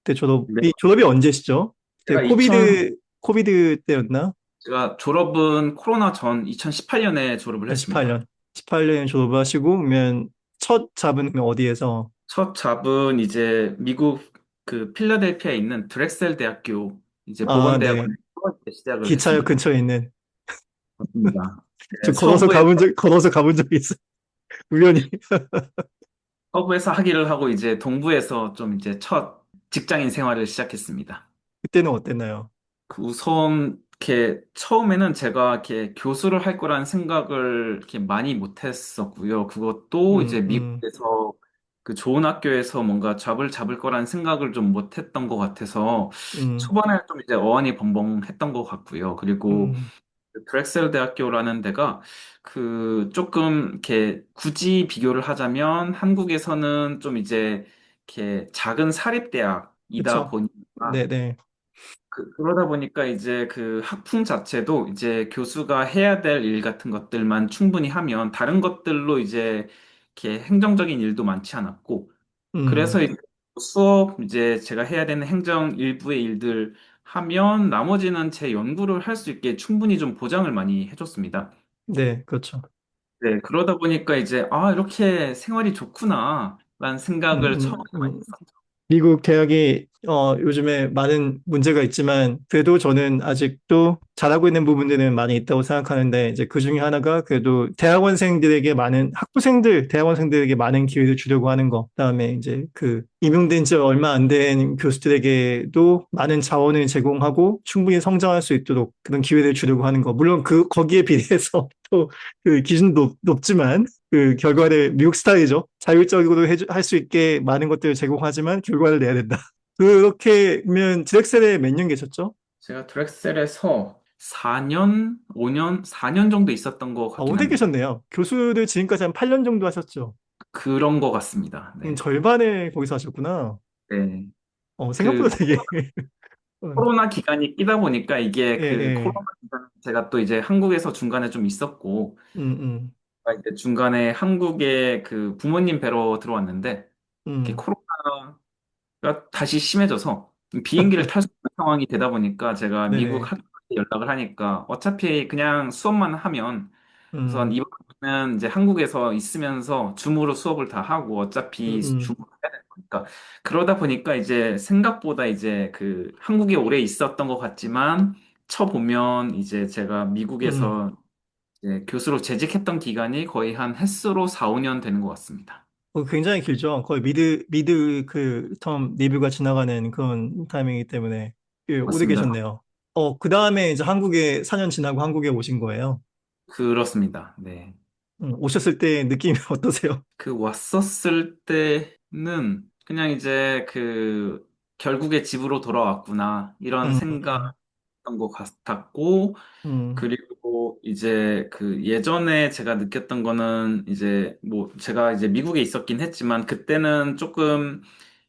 그때 네. 졸업이 언제시죠? 그때 제가 2000 코비드 때였나? 제가 졸업은 코로나 전 2018년에 졸업을 했습니다. 18년. 18년 졸업하시고, 그러면 첫 잡은 그러면 어디에서? 첫 잡은 이제 미국 그 필라델피아에 있는 드렉셀 대학교 이제 아, 네. 보건대학원에 시작을 기차역 했습니다. 근처에 있는. 맞습니다. 네, 저 걸어서 가본 적이 있어. 우연히. 서부에서 학위를 하고 이제 동부에서 좀 이제 첫 직장인 생활을 시작했습니다. 그때는 어땠나요? 그 우선 이렇게 처음에는 제가 이렇게 교수를 할 거라는 생각을 이렇게 많이 못 했었고요. 그것도 이제 음, 음, 미국에서 그 좋은 학교에서 뭔가 잡을 잡을 거라는 생각을 좀 못 했던 것 같아서 음, 초반에 좀 이제 어안이 벙벙했던 것 같고요. 그리고 음, 그 드렉셀 대학교라는 데가 그 조금 이렇게 굳이 비교를 하자면 한국에서는 좀 이제 이렇게 작은 사립 대학이다 그쵸. 보니까 네네. 그러다 보니까 이제 그 학풍 자체도 이제 교수가 해야 될 일 같은 것들만 충분히 하면 다른 것들로 이제 이렇게 행정적인 일도 많지 않았고 그래서 음, 이제 수업 이제 제가 해야 되는 행정 일부의 일들 하면 나머지는 제 연구를 할 수 있게 충분히 좀 보장을 많이 해줬습니다. 네, 그렇죠. 네, 그러다 보니까 이제 아, 이렇게 생활이 좋구나 라는 생각을 처음에 많이 했었죠. 미국 대학이 요즘에 많은 문제가 있지만 그래도 저는 아직도 잘하고 있는 부분들은 많이 있다고 생각하는데 이제 그 중에 하나가 그래도 대학원생들에게 많은 학부생들, 대학원생들에게 많은 기회를 주려고 하는 거. 그다음에 이제 그 임용된 지 얼마 안 된 교수들에게도 많은 자원을 제공하고 충분히 성장할 수 있도록 그런 기회를 주려고 하는 거. 물론 그 거기에 비해서 또 그 기준도 높지만 그 결과를 미국 스타일이죠. 자율적으로 할 수 있게 많은 것들을 제공하지만 결과를 내야 된다. 그렇게면 드렉셀에 몇 년 계셨죠? 제가 드렉셀에서 4년, 5년, 4년 정도 있었던 것 아, 같긴 오래 합니다. 계셨네요. 교수를 지금까지 한 8년 정도 하셨죠. 그런 것 같습니다. 네. 절반을 거기서 하셨구나. 네. 그 생각보다 되게, 코로나 기간이 끼다 보니까 이게 예, 그 예, 코로나 기간 제가 또 이제 한국에서 중간에 좀 있었고 음, 이제 중간에 한국에 그 부모님 뵈러 들어왔는데 이렇게 음, 코로나가 다시 심해져서 비행기를 탈 수 있는 상황이 되다 보니까 제가 미국 네네, 학교에 연락을 하니까 어차피 그냥 수업만 하면 우선 음, 이번에는 이제 한국에서 있으면서 줌으로 수업을 다 하고 어차피 음, 줌으로 해야 되는 거니까 그러다 보니까 이제 생각보다 이제 그 한국에 오래 있었던 것 같지만 쳐보면 이제 제가 음. 미국에서 이제 교수로 재직했던 기간이 거의 한 햇수로 4, 5년 되는 것 같습니다. 굉장히 길죠. 거의 미드 그 텀 리뷰가 지나가는 그런 타이밍이기 때문에 예, 오래 맞습니다. 계셨네요. 그 다음에 이제 한국에 4년 지나고 한국에 오신 거예요. 그렇습니다. 네. 오셨을 때 느낌이 어떠세요? 그 왔었을 때는 그냥 이제 그 결국에 집으로 돌아왔구나 이런 음, 생각했던 것 같았고 음, 그리고 이제 그 예전에 제가 느꼈던 거는 이제 뭐 제가 이제 미국에 있었긴 했지만 그때는 조금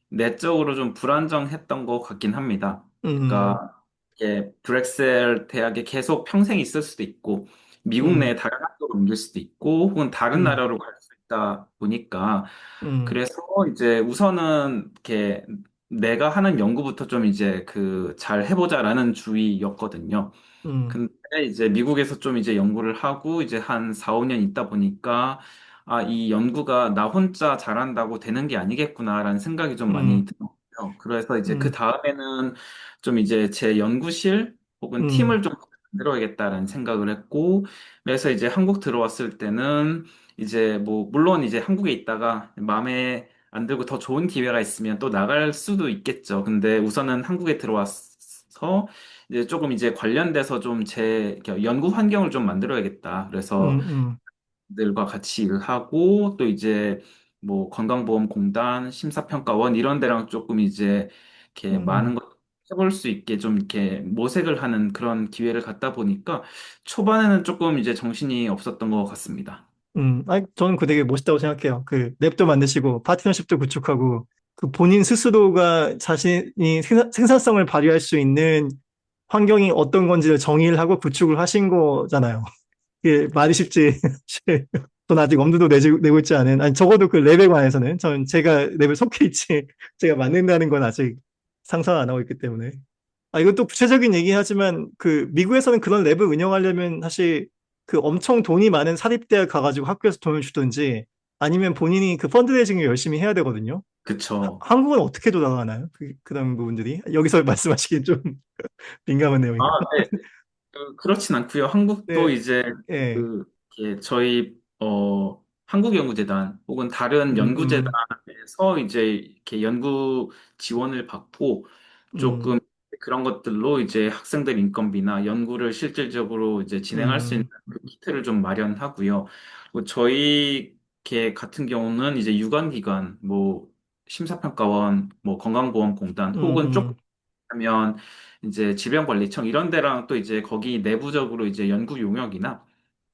내적으로 좀 불안정했던 것 같긴 합니다. 음, 그러니까 이게 브렉셀 대학에 계속 평생 있을 수도 있고 미국 음, 내에 다른 학교로 옮길 수도 있고 혹은 다른 음, 나라로 갈 수 있다 보니까 음, 그래서 이제 우선은 이렇게 내가 하는 연구부터 좀 이제 그 잘 해보자라는 주의였거든요. 음, 근데 이제 미국에서 좀 이제 연구를 하고 이제 한 4, 5년 있다 보니까 아, 이 연구가 나 혼자 잘한다고 되는 게 아니겠구나라는 생각이 좀 많이 음, 들었고요. 그래서 이제 그 음, 다음에는 좀 이제 제 연구실 혹은 음, 팀을 좀 만들어야겠다라는 생각을 했고 그래서 이제 한국 들어왔을 때는 이제 뭐 물론 이제 한국에 있다가 마음에 안 들고 더 좋은 기회가 있으면 또 나갈 수도 있겠죠. 근데 우선은 한국에 들어와서 이제 조금 이제 관련돼서 좀 제 연구 환경을 좀 만들어야겠다. 그래서 음, 들과 같이 일을 하고 또 이제 뭐 건강보험공단, 심사평가원 이런 데랑 조금 이제 이렇게 많은 음, 것 해볼 수 있게 좀 이렇게 모색을 하는 그런 기회를 갖다 보니까 초반에는 조금 이제 정신이 없었던 것 같습니다. 아니, 저는 그 되게 멋있다고 생각해요. 그 랩도 만드시고 파트너십도 구축하고 그 본인 스스로가 자신이 생산성을 발휘할 수 있는 환경이 어떤 건지를 정의를 하고 구축을 하신 거잖아요. 이게 말이 쉽지. 전 아직 엄두도 내고 있지 않은, 아니, 적어도 그 랩에 관해서는, 전 제가 랩에 속해 있지, 제가 만든다는 건 아직 상상 안 하고 있기 때문에. 이것도 구체적인 얘기 하지만, 그, 미국에서는 그런 랩을 운영하려면 사실 그 엄청 돈이 많은 사립대학 가가지고 학교에서 돈을 주든지, 아니면 본인이 그 펀드레이징을 열심히 해야 되거든요. 그쵸. 한국은 어떻게 돌아가나요? 그런 부분들이 여기서 말씀하시기 좀 민감한 아, 내용이고. 네. 그렇진 않고요. 한국도 네, 이제 예, 이렇게 저희 한국연구재단 혹은 다른 음, 연구재단에서 이제 이렇게 연구 지원을 받고 음, 조금 그런 것들로 이제 학생들 인건비나 연구를 실질적으로 이제 진행할 수 있는 음, 그 키트를 좀 마련하고요. 그리고 저희 같은 경우는 이제 유관기관, 뭐 심사평가원, 뭐 건강보험공단 혹은 조금 음, 하면 이제 질병관리청 이런 데랑 또 이제 거기 내부적으로 이제 연구 용역이나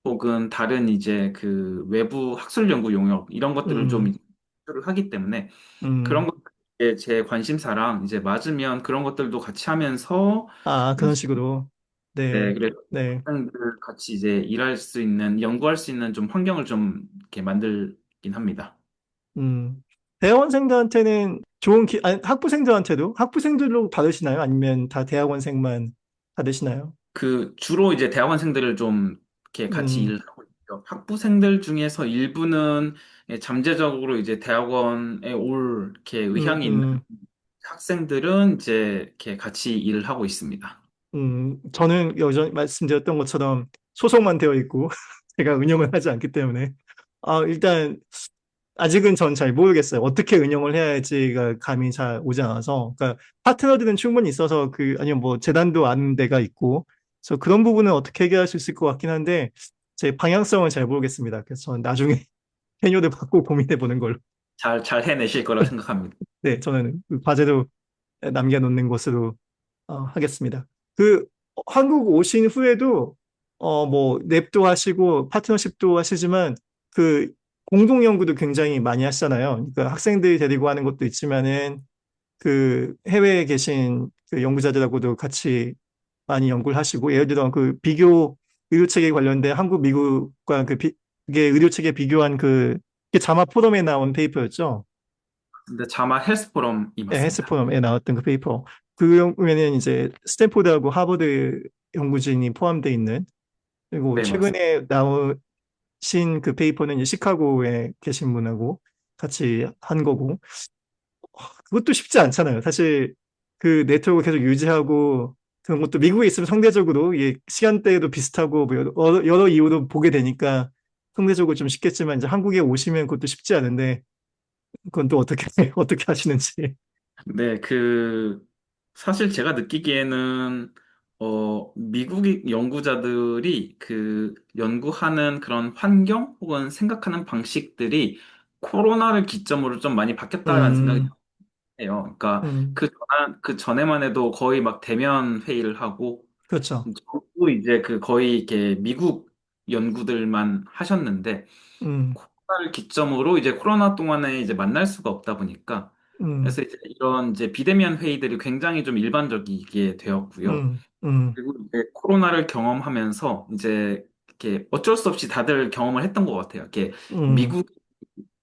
혹은 다른 이제 그 외부 학술 연구 용역 이런 것들을 좀 음, 이제 하기 때문에 그런 음. 것들 제 관심사랑 이제 맞으면 그런 것들도 같이 하면서 아, 그런 이제 식으로. 네, 네, 그래서 네, 학생들 같이 이제 일할 수 있는 연구할 수 있는 좀 환경을 좀 이렇게 만들긴 합니다. 음. 대학원생들한테는 아니, 학부생들한테도 학부생들로 받으시나요? 아니면 다 대학원생만 받으시나요? 그 주로 이제 대학원생들을 좀 이렇게 같이 음, 일하고 있죠. 학부생들 중에서 일부는 잠재적으로 이제 대학원에 올 이렇게 음, 의향이 있는 음. 학생들은 이제 이렇게 같이 일을 하고 있습니다. 저는 여전히 말씀드렸던 것처럼 소속만 되어 있고 제가 운영을 하지 않기 때문에 일단 아직은 전 잘 모르겠어요. 어떻게 운영을 해야 할지가 감이 잘 오지 않아서. 그러니까 파트너들은 충분히 있어서 아니면 뭐 재단도 아는 데가 있고 그래서 그런 부분은 어떻게 해결할 수 있을 것 같긴 한데 제 방향성은 잘 모르겠습니다. 그래서 저는 나중에 해녀를 받고 고민해 보는 걸로. 잘 해내실 거라 생각합니다. 네, 저는 그 과제도 남겨놓는 것으로 하겠습니다. 그 한국 오신 후에도 뭐 랩도 하시고 파트너십도 하시지만 그 공동 연구도 굉장히 많이 하시잖아요. 그러니까 학생들이 데리고 하는 것도 있지만은 그 해외에 계신 그 연구자들하고도 같이 많이 연구를 하시고 예를 들어 그 비교 의료 체계 관련된 한국 미국과 그게 의료 체계 비교한 그게 자마 포럼에 나온 페이퍼였죠. 근데 자마 헬스 포럼이 네, 헬스 맞습니다. 포럼에 나왔던 그 페이퍼. 그 경우에는 이제 스탠포드하고 하버드 연구진이 포함되어 있는 그리고 네, 맞습니다. 최근에 나오신 그 페이퍼는 이제 시카고에 계신 분하고 같이 한 거고 그것도 쉽지 않잖아요. 사실 그 네트워크 계속 유지하고 그런 것도 미국에 있으면 상대적으로 시간대도 비슷하고 뭐 여러 이유로 보게 되니까 상대적으로 좀 쉽겠지만 이제 한국에 오시면 그것도 쉽지 않은데 그건 또 어떻게 어떻게 하시는지. 네, 사실 제가 느끼기에는, 미국 연구자들이 그 연구하는 그런 환경 혹은 생각하는 방식들이 코로나를 기점으로 좀 많이 바뀌었다라는 생각이 음, 해요. 그러니까 음, 그 전에만 해도 거의 막 대면 회의를 하고, 그렇죠. 전부 이제 그 거의 이렇게 미국 연구들만 하셨는데, 음, 코로나를 기점으로 이제 코로나 동안에 이제 만날 수가 없다 보니까 음, 그래서 이제 이런 이제 비대면 회의들이 굉장히 좀 일반적이게 되었고요. 음, 음, 그리고 이제 코로나를 경험하면서 이제 이렇게 어쩔 수 없이 다들 경험을 했던 것 같아요. 이렇게 음, 미국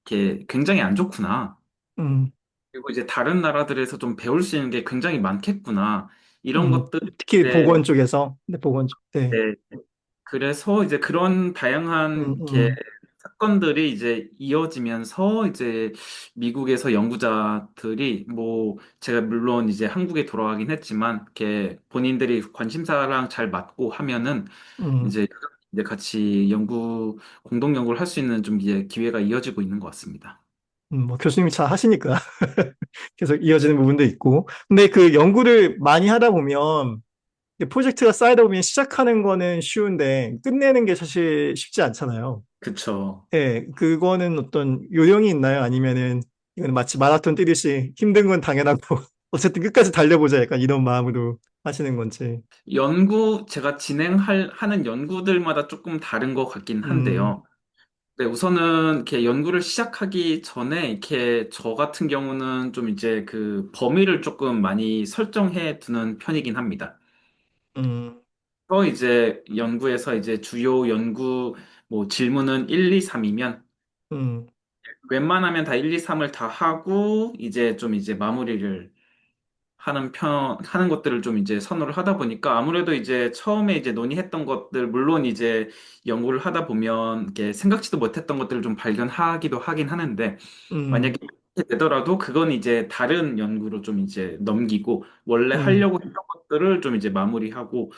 이렇게 굉장히 안 좋구나. 음, 그리고 이제 다른 나라들에서 좀 배울 수 있는 게 굉장히 많겠구나. 이런 것들 특히 이제 보건 쪽에서, 네, 보건 쪽, 네, 네, 그래서 이제 그런 다양한 음, 이렇게 음, 사건들이 이제 이어지면서 이제 미국에서 연구자들이 뭐 제가 물론 이제 한국에 돌아가긴 했지만 이렇게 본인들이 관심사랑 잘 맞고 하면은 음, 이제 같이 공동 연구를 할 수 있는 좀 이제 기회가 이어지고 있는 것 같습니다. 뭐 교수님이 잘 하시니까 계속 이어지는 부분도 있고. 근데 그 연구를 많이 하다 보면 프로젝트가 쌓이다 보면 시작하는 거는 쉬운데 끝내는 게 사실 쉽지 않잖아요. 그쵸. 예, 그거는 어떤 요령이 있나요? 아니면은 이건 마치 마라톤 뛰듯이 힘든 건 당연하고 어쨌든 끝까지 달려보자 약간 이런 마음으로 하시는 건지. 제가 하는 연구들마다 조금 다른 것 같긴 음, 한데요. 네, 우선은 이렇게 연구를 시작하기 전에 이렇게 저 같은 경우는 좀 이제 그 범위를 조금 많이 설정해 두는 편이긴 합니다. 음, 이제 연구에서 이제 주요 연구 뭐 질문은 1, 2, 3이면 음, 웬만하면 다 1, 2, 3을 다 하고 이제 좀 이제 마무리를 하는 것들을 좀 이제 선호를 하다 보니까 아무래도 이제 처음에 이제 논의했던 것들, 물론 이제 연구를 하다 보면 이렇게 생각지도 못했던 것들을 좀 발견하기도 하긴 하는데 만약에 음, 되더라도 그건 이제 다른 연구로 좀 이제 넘기고 원래 음, 하려고 했던 것들을 좀 이제 마무리하고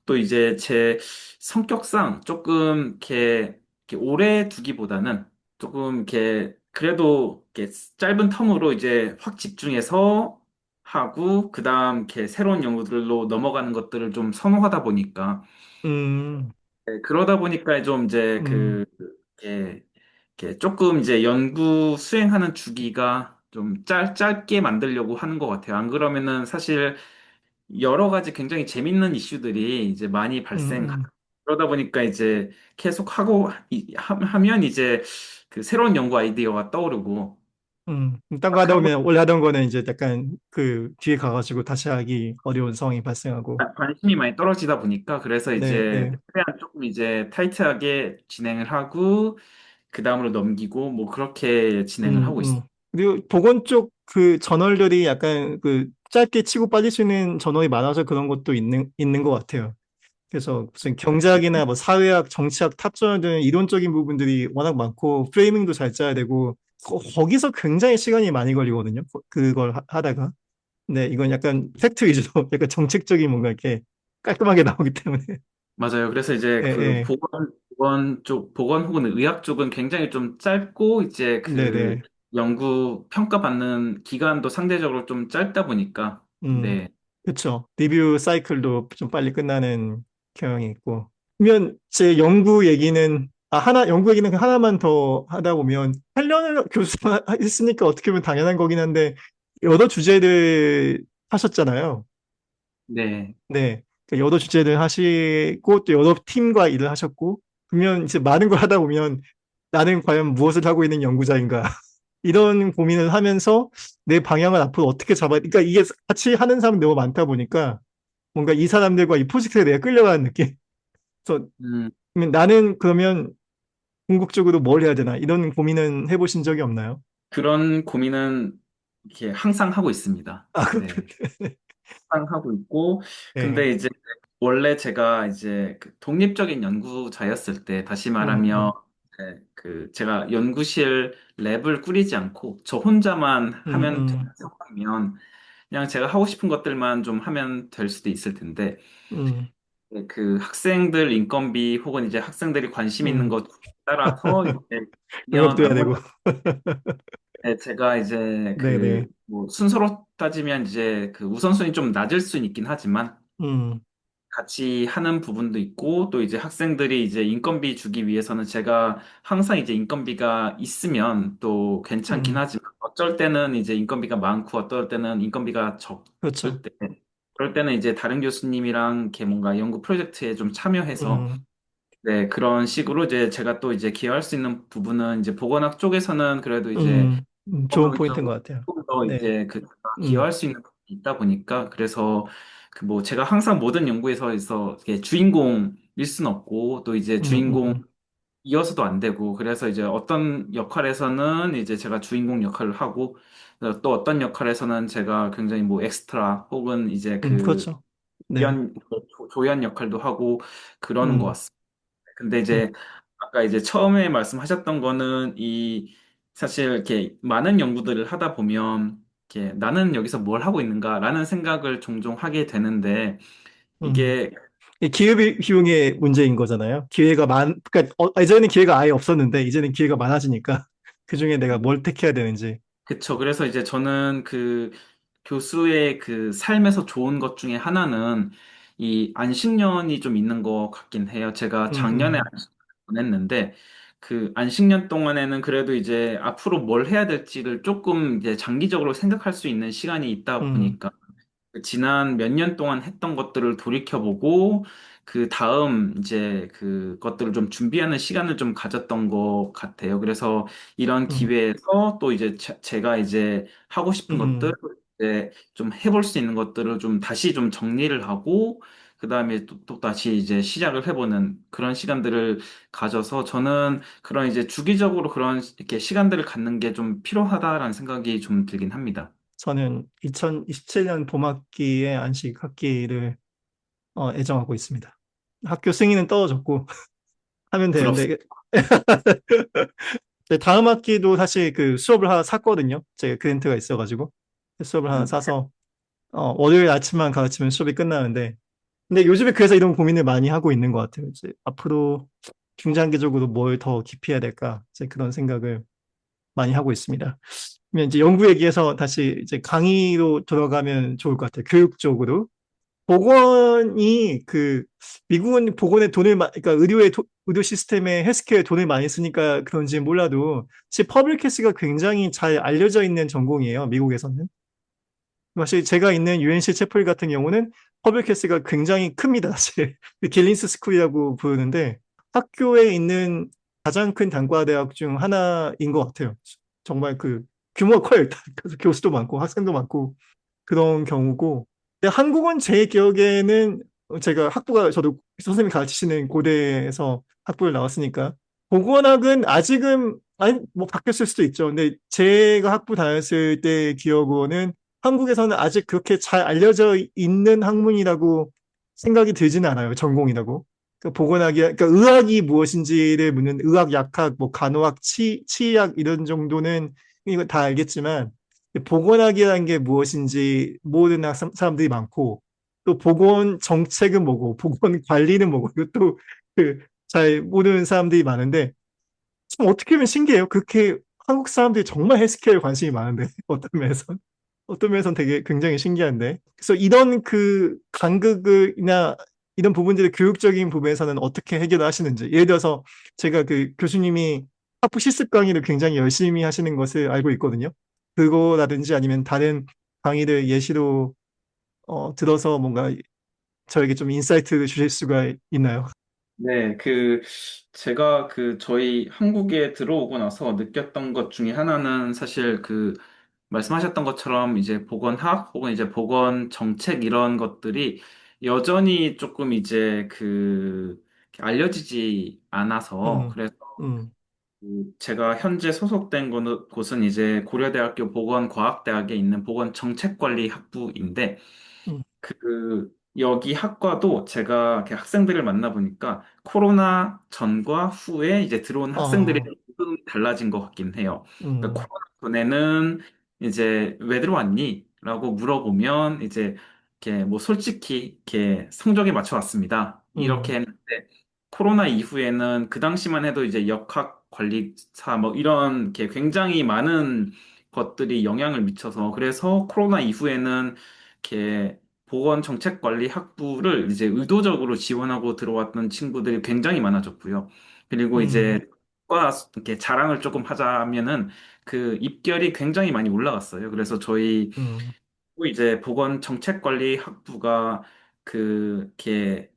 또 이제 제 성격상 조금 이렇게 오래 두기보다는 조금 이렇게 그래도 이렇게 짧은 텀으로 이제 확 집중해서 하고 그다음 이렇게 새로운 연구들로 넘어가는 것들을 좀 선호하다 보니까 음, 네, 그러다 보니까 좀 이제 음, 이렇게, 이렇게 조금 이제 연구 수행하는 주기가 좀 짧게 만들려고 하는 것 같아요. 안 그러면은 사실 여러 가지 굉장히 재밌는 이슈들이 이제 많이 발생하고 음, 그러다 보니까 이제 계속 하면 이제 그 새로운 연구 아이디어가 떠오르고 딴 거 막 하다 하고 보면 원래 하던 거는 이제 약간 그 뒤에 가가지고 다시 하기 어려운 상황이 발생하고. 관심이 많이 떨어지다 보니까 그래서 네, 이제 네. 최대한 조금 이제 타이트하게 진행을 하고 그 다음으로 넘기고 뭐 그렇게 진행을 하고 있어요. 그리고 보건 쪽 그 저널들이 약간 그 짧게 치고 빠질 수 있는 저널이 많아서 그런 것도 있는 것 같아요. 그래서 무슨 경제학이나 뭐 사회학, 정치학, 탑저널 등 이론적인 부분들이 워낙 많고 프레이밍도 잘 짜야 되고 거기서 굉장히 시간이 많이 걸리거든요. 그걸 하다가. 네, 이건 약간 팩트 위주로 약간 정책적인 뭔가 이렇게 깔끔하게 나오기 때문에. 맞아요. 그래서 이제 예, 그 예. 보건 혹은 의학 쪽은 굉장히 좀 짧고 이제 그 네네. 연구 평가받는 기간도 상대적으로 좀 짧다 보니까 음, 네. 그쵸. 리뷰 사이클도 좀 빨리 끝나는 경향이 있고. 그러면 제 연구 얘기는, 연구 얘기는 하나만 더 하다 보면, 8년을 교수만 했으니까 어떻게 보면 당연한 거긴 한데, 여러 주제를 하셨잖아요. 네. 네. 그 여러 주제를 하시고, 또 여러 팀과 일을 하셨고, 그러면 이제 많은 걸 하다 보면, 나는 과연 무엇을 하고 있는 연구자인가? 이런 고민을 하면서 내 방향을 앞으로 어떻게 잡아야, 그러니까 이게 같이 하는 사람이 너무 많다 보니까 뭔가 이 사람들과 이 프로젝트에 내가 끌려가는 느낌. 그래서 음, 그러면 나는 그러면 궁극적으로 뭘 해야 되나 이런 고민은 해보신 적이 없나요? 그런 고민은 이렇게 항상 하고 있습니다. 아, 그, 네. 항상 하고 있고 네. 근데 이제 원래 제가 이제 그 독립적인 연구자였을 때 다시 음, 말하면 음, 네, 그 제가 연구실 랩을 꾸리지 않고 저 혼자만 음, 하면 되는 상황이면 그냥 제가 하고 싶은 것들만 좀 하면 될 수도 있을 텐데 음, 네, 그 학생들 인건비 혹은 이제 학생들이 관심 있는 음. 것 따라서 이제 년 영업도 해야 아무리 되고. 네, 제가 이제 그 네네. 뭐 순서로 따지면 이제 그 우선순위 좀 낮을 수는 있긴 하지만 음, 같이 하는 부분도 있고 또 이제 학생들이 이제 인건비 주기 위해서는 제가 항상 이제 인건비가 있으면 또 괜찮긴 음, 하지만 어쩔 때는 이제 인건비가 많고 어떨 때는 인건비가 적을 그렇죠. 때 그럴 때는 이제 다른 교수님이랑 이렇게 뭔가 연구 프로젝트에 좀 참여해서 음, 네, 그런 식으로 이제 제가 또 이제 기여할 수 있는 부분은 이제 보건학 쪽에서는 그래도 이제 좋은 법으로 포인트인 것 있어서 같아요. 조금 더 네. 이제 음, 기여할 수 있는 부분이 있다 보니까 그래서 그 뭐 제가 항상 모든 연구에서 이게 주인공일 순 없고 또 이제 음, 주인공 음, 이어서도 안 되고 그래서 이제 어떤 역할에서는 이제 제가 주인공 역할을 하고 또 어떤 역할에서는 제가 굉장히 뭐 엑스트라 혹은 이제 그 그렇죠. 네. 조연 역할도 하고 그러는 것 음, 같습니다. 근데 음, 이제 아까 이제 처음에 말씀하셨던 거는 이 사실 이렇게 많은 연구들을 하다 보면 이렇게 나는 여기서 뭘 하고 있는가라는 생각을 종종 하게 되는데 음. 이게 이 기회비용의 문제인 거잖아요. 그러니까 예전에는 기회가 아예 없었는데 이제는 기회가 많아지니까 그 중에 내가 뭘 택해야 되는지. 그쵸. 그래서 이제 저는 그 교수의 그 삶에서 좋은 것 중에 하나는 이 안식년이 좀 있는 것 같긴 해요. 제가 음, 작년에 안식년을 보냈는데 그 안식년 동안에는 그래도 이제 앞으로 뭘 해야 될지를 조금 이제 장기적으로 생각할 수 있는 시간이 있다 음, 보니까 그 지난 몇 년 동안 했던 것들을 돌이켜보고 그 다음 이제 그것들을 좀 준비하는 시간을 좀 가졌던 것 같아요. 그래서 이런 음, 기회에서 또 이제 제가 이제 하고 싶은 것들 음. 이제 좀 해볼 수 있는 것들을 좀 다시 좀 정리를 하고 그 다음에 또 다시 이제 시작을 해보는 그런 시간들을 가져서 저는 그런 이제 주기적으로 그런 이렇게 시간들을 갖는 게 좀 필요하다라는 생각이 좀 들긴 합니다. 저는 2027년 봄학기에 안식 학기를 애정하고 있습니다. 학교 승인은 떨어졌고 하면 되는데 부럽습니다. 네, 다음 학기도 사실 그 수업을 하나 샀거든요. 제가 그랜트가 있어가지고 수업을 하나 사서 월요일 아침만 가르치면 수업이 끝나는데 근데 요즘에 그래서 이런 고민을 많이 하고 있는 것 같아요. 이제 앞으로 중장기적으로 뭘 더 깊이 해야 될까 이제 그런 생각을 많이 하고 있습니다. 그러면 이제 연구 얘기해서 다시 이제 강의로 들어가면 좋을 것 같아요. 교육 쪽으로. 보건이 그 미국은 보건에 돈을 그러니까 의료 시스템에 헬스케어에 돈을 많이 쓰니까 그런지 몰라도 사실 퍼블릭 헬스가 굉장히 잘 알려져 있는 전공이에요. 미국에서는. 사실 제가 있는 UNC 채플 같은 경우는 퍼블릭 헬스가 굉장히 큽니다. 사실 길린스 스쿨이라고 부르는데 학교에 있는 가장 큰 단과대학 중 하나인 것 같아요. 정말 그 규모가 커요. 일단 그래서 교수도 많고 학생도 많고 그런 경우고. 근데 한국은 제 기억에는 제가 학부가 저도 선생님이 가르치시는 고대에서 학부를 나왔으니까 보건학은 아직은 아니 뭐 바뀌었을 수도 있죠. 근데 제가 학부 다녔을 때 기억으로는 한국에서는 아직 그렇게 잘 알려져 있는 학문이라고 생각이 들지는 않아요. 전공이라고. 그러니까 의학이 무엇인지를 묻는 의학, 약학, 뭐 간호학, 치의학 이런 정도는 이거 다 알겠지만 보건학이라는 게 무엇인지 모르는 사람들이 많고 또 보건 정책은 뭐고 보건 관리는 뭐고 이것도 그 잘 모르는 사람들이 많은데 참 어떻게 보면 신기해요. 그렇게 한국 사람들이 정말 헬스케어에 관심이 많은데 어떤 면에선 되게 굉장히 신기한데 그래서 이런 그 간극이나 이런 부분들의 교육적인 부분에서는 어떻게 해결을 하시는지 예를 들어서 제가 그 교수님이 학부 실습 강의를 굉장히 열심히 하시는 것을 알고 있거든요. 그거라든지 아니면 다른 강의를 예시로 들어서 뭔가 저에게 좀 인사이트를 주실 수가 있나요? 네, 제가 저희 한국에 들어오고 나서 느꼈던 것 중에 하나는 사실 말씀하셨던 것처럼 이제 보건학 혹은 이제 보건 정책 이런 것들이 여전히 조금 이제 알려지지 않아서 음, 그래서 음, 제가 현재 소속된 곳은 이제 고려대학교 보건과학대학에 있는 보건정책관리학부인데 음, 여기 학과도 제가 이렇게 학생들을 만나보니까 코로나 전과 후에 이제 들어온 학생들이 어, 조금 달라진 것 같긴 해요. 그러니까 음, 코로나 전에는 이제 왜 들어왔니? 라고 물어보면 이제 이렇게 뭐 솔직히 이렇게 성적에 맞춰 왔습니다. 이렇게 음, 했는데 코로나 이후에는 그 당시만 해도 이제 역학 관리사 뭐 이런 이렇게 굉장히 많은 것들이 영향을 미쳐서 그래서 코로나 이후에는 이렇게 보건정책관리학부를 이제 의도적으로 지원하고 들어왔던 친구들이 굉장히 많아졌고요. 그리고 음, 이제 이렇게 자랑을 조금 하자면은 입결이 굉장히 많이 올라갔어요. 그래서 저희 음, 이제 보건정책관리학부가 이렇게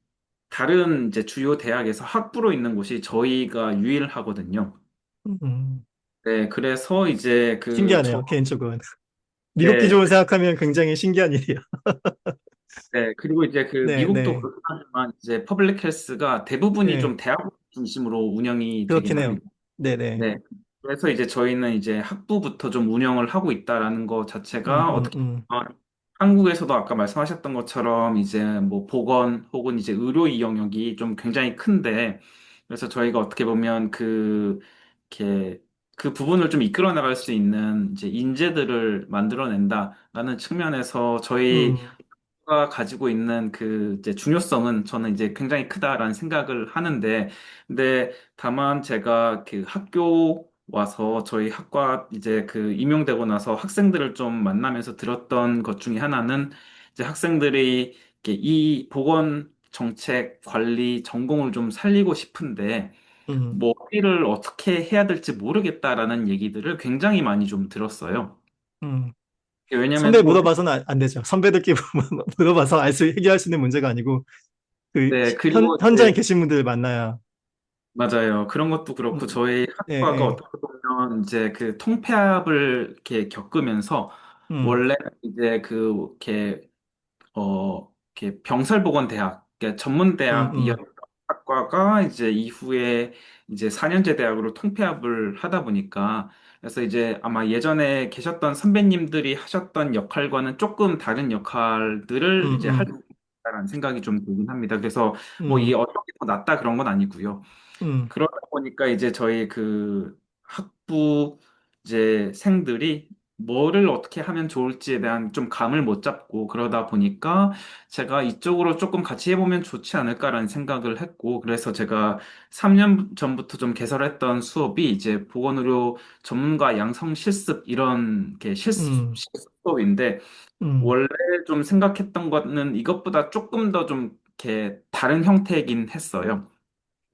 다른 이제 주요 대학에서 학부로 있는 곳이 저희가 유일하거든요. 음. 네, 그래서 이제 신기하네요, 개인적으로는. 미국 네, 기준으로 생각하면 굉장히 신기한 일이에요. 네, 그리고 이제 네, 미국도 네, 그렇긴 하지만 이제 퍼블릭 헬스가 대부분이 좀 네, 대학 중심으로 운영이 되긴 그렇긴 해요. 합니다. 네, 네. 네. 그래서 이제 저희는 이제 학부부터 좀 운영을 하고 있다라는 것 자체가 어떻게 보면 한국에서도 아까 말씀하셨던 것처럼 이제 뭐 보건 혹은 이제 의료 이 영역이 좀 굉장히 큰데 그래서 저희가 어떻게 보면 이렇게 그 부분을 좀 이끌어 나갈 수 있는 이제 인재들을 만들어낸다라는 측면에서 저희 음, 가 가지고 있는 이제 중요성은 저는 이제 굉장히 크다라는 생각을 하는데, 근데 다만 제가 학교 와서 저희 학과 이제 임용되고 나서 학생들을 좀 만나면서 들었던 것 중에 하나는 이제 학생들이 이렇게 이 보건 정책 관리 전공을 좀 살리고 싶은데, 음, 머리를 어떻게 해야 될지 모르겠다라는 얘기들을 굉장히 많이 좀 들었어요. 음. 왜냐면 선배 뭐, 물어봐서는 안 되죠. 선배들끼리 물어봐서 해결할 수 있는 문제가 아니고, 그, 네, 그리고 현장에 계신 분들을 만나야, 맞아요. 그런 것도 그렇고 음, 저희 예, 학과가 예, 어떻게 보면 이제 통폐합을 이렇게 겪으면서 음, 원래 이제 이렇게 병설보건대학, 그러니까 음, 전문대학이었던 음, 학과가 이제 이후에 이제 4년제 대학으로 통폐합을 하다 보니까 그래서 이제 아마 예전에 계셨던 선배님들이 하셨던 역할과는 조금 다른 역할들을 이제 할 음, 수 있다는 생각이 좀 들긴 합니다. 그래서 뭐 이게 음, 어떤 게 더 낫다 그런 건 아니고요. 음, 그러다 보니까 이제 저희 학부 이제 생들이 뭐를 어떻게 하면 좋을지에 대한 좀 감을 못 잡고 그러다 보니까 제가 이쪽으로 조금 같이 해보면 좋지 않을까라는 생각을 했고 그래서 제가 3년 전부터 좀 개설했던 수업이 이제 보건의료 전문가 양성 실습 이런 게 음, 실습 수업인데 음, 원래 좀 생각했던 거는 이것보다 조금 더 좀 이렇게 다른 형태이긴 했어요.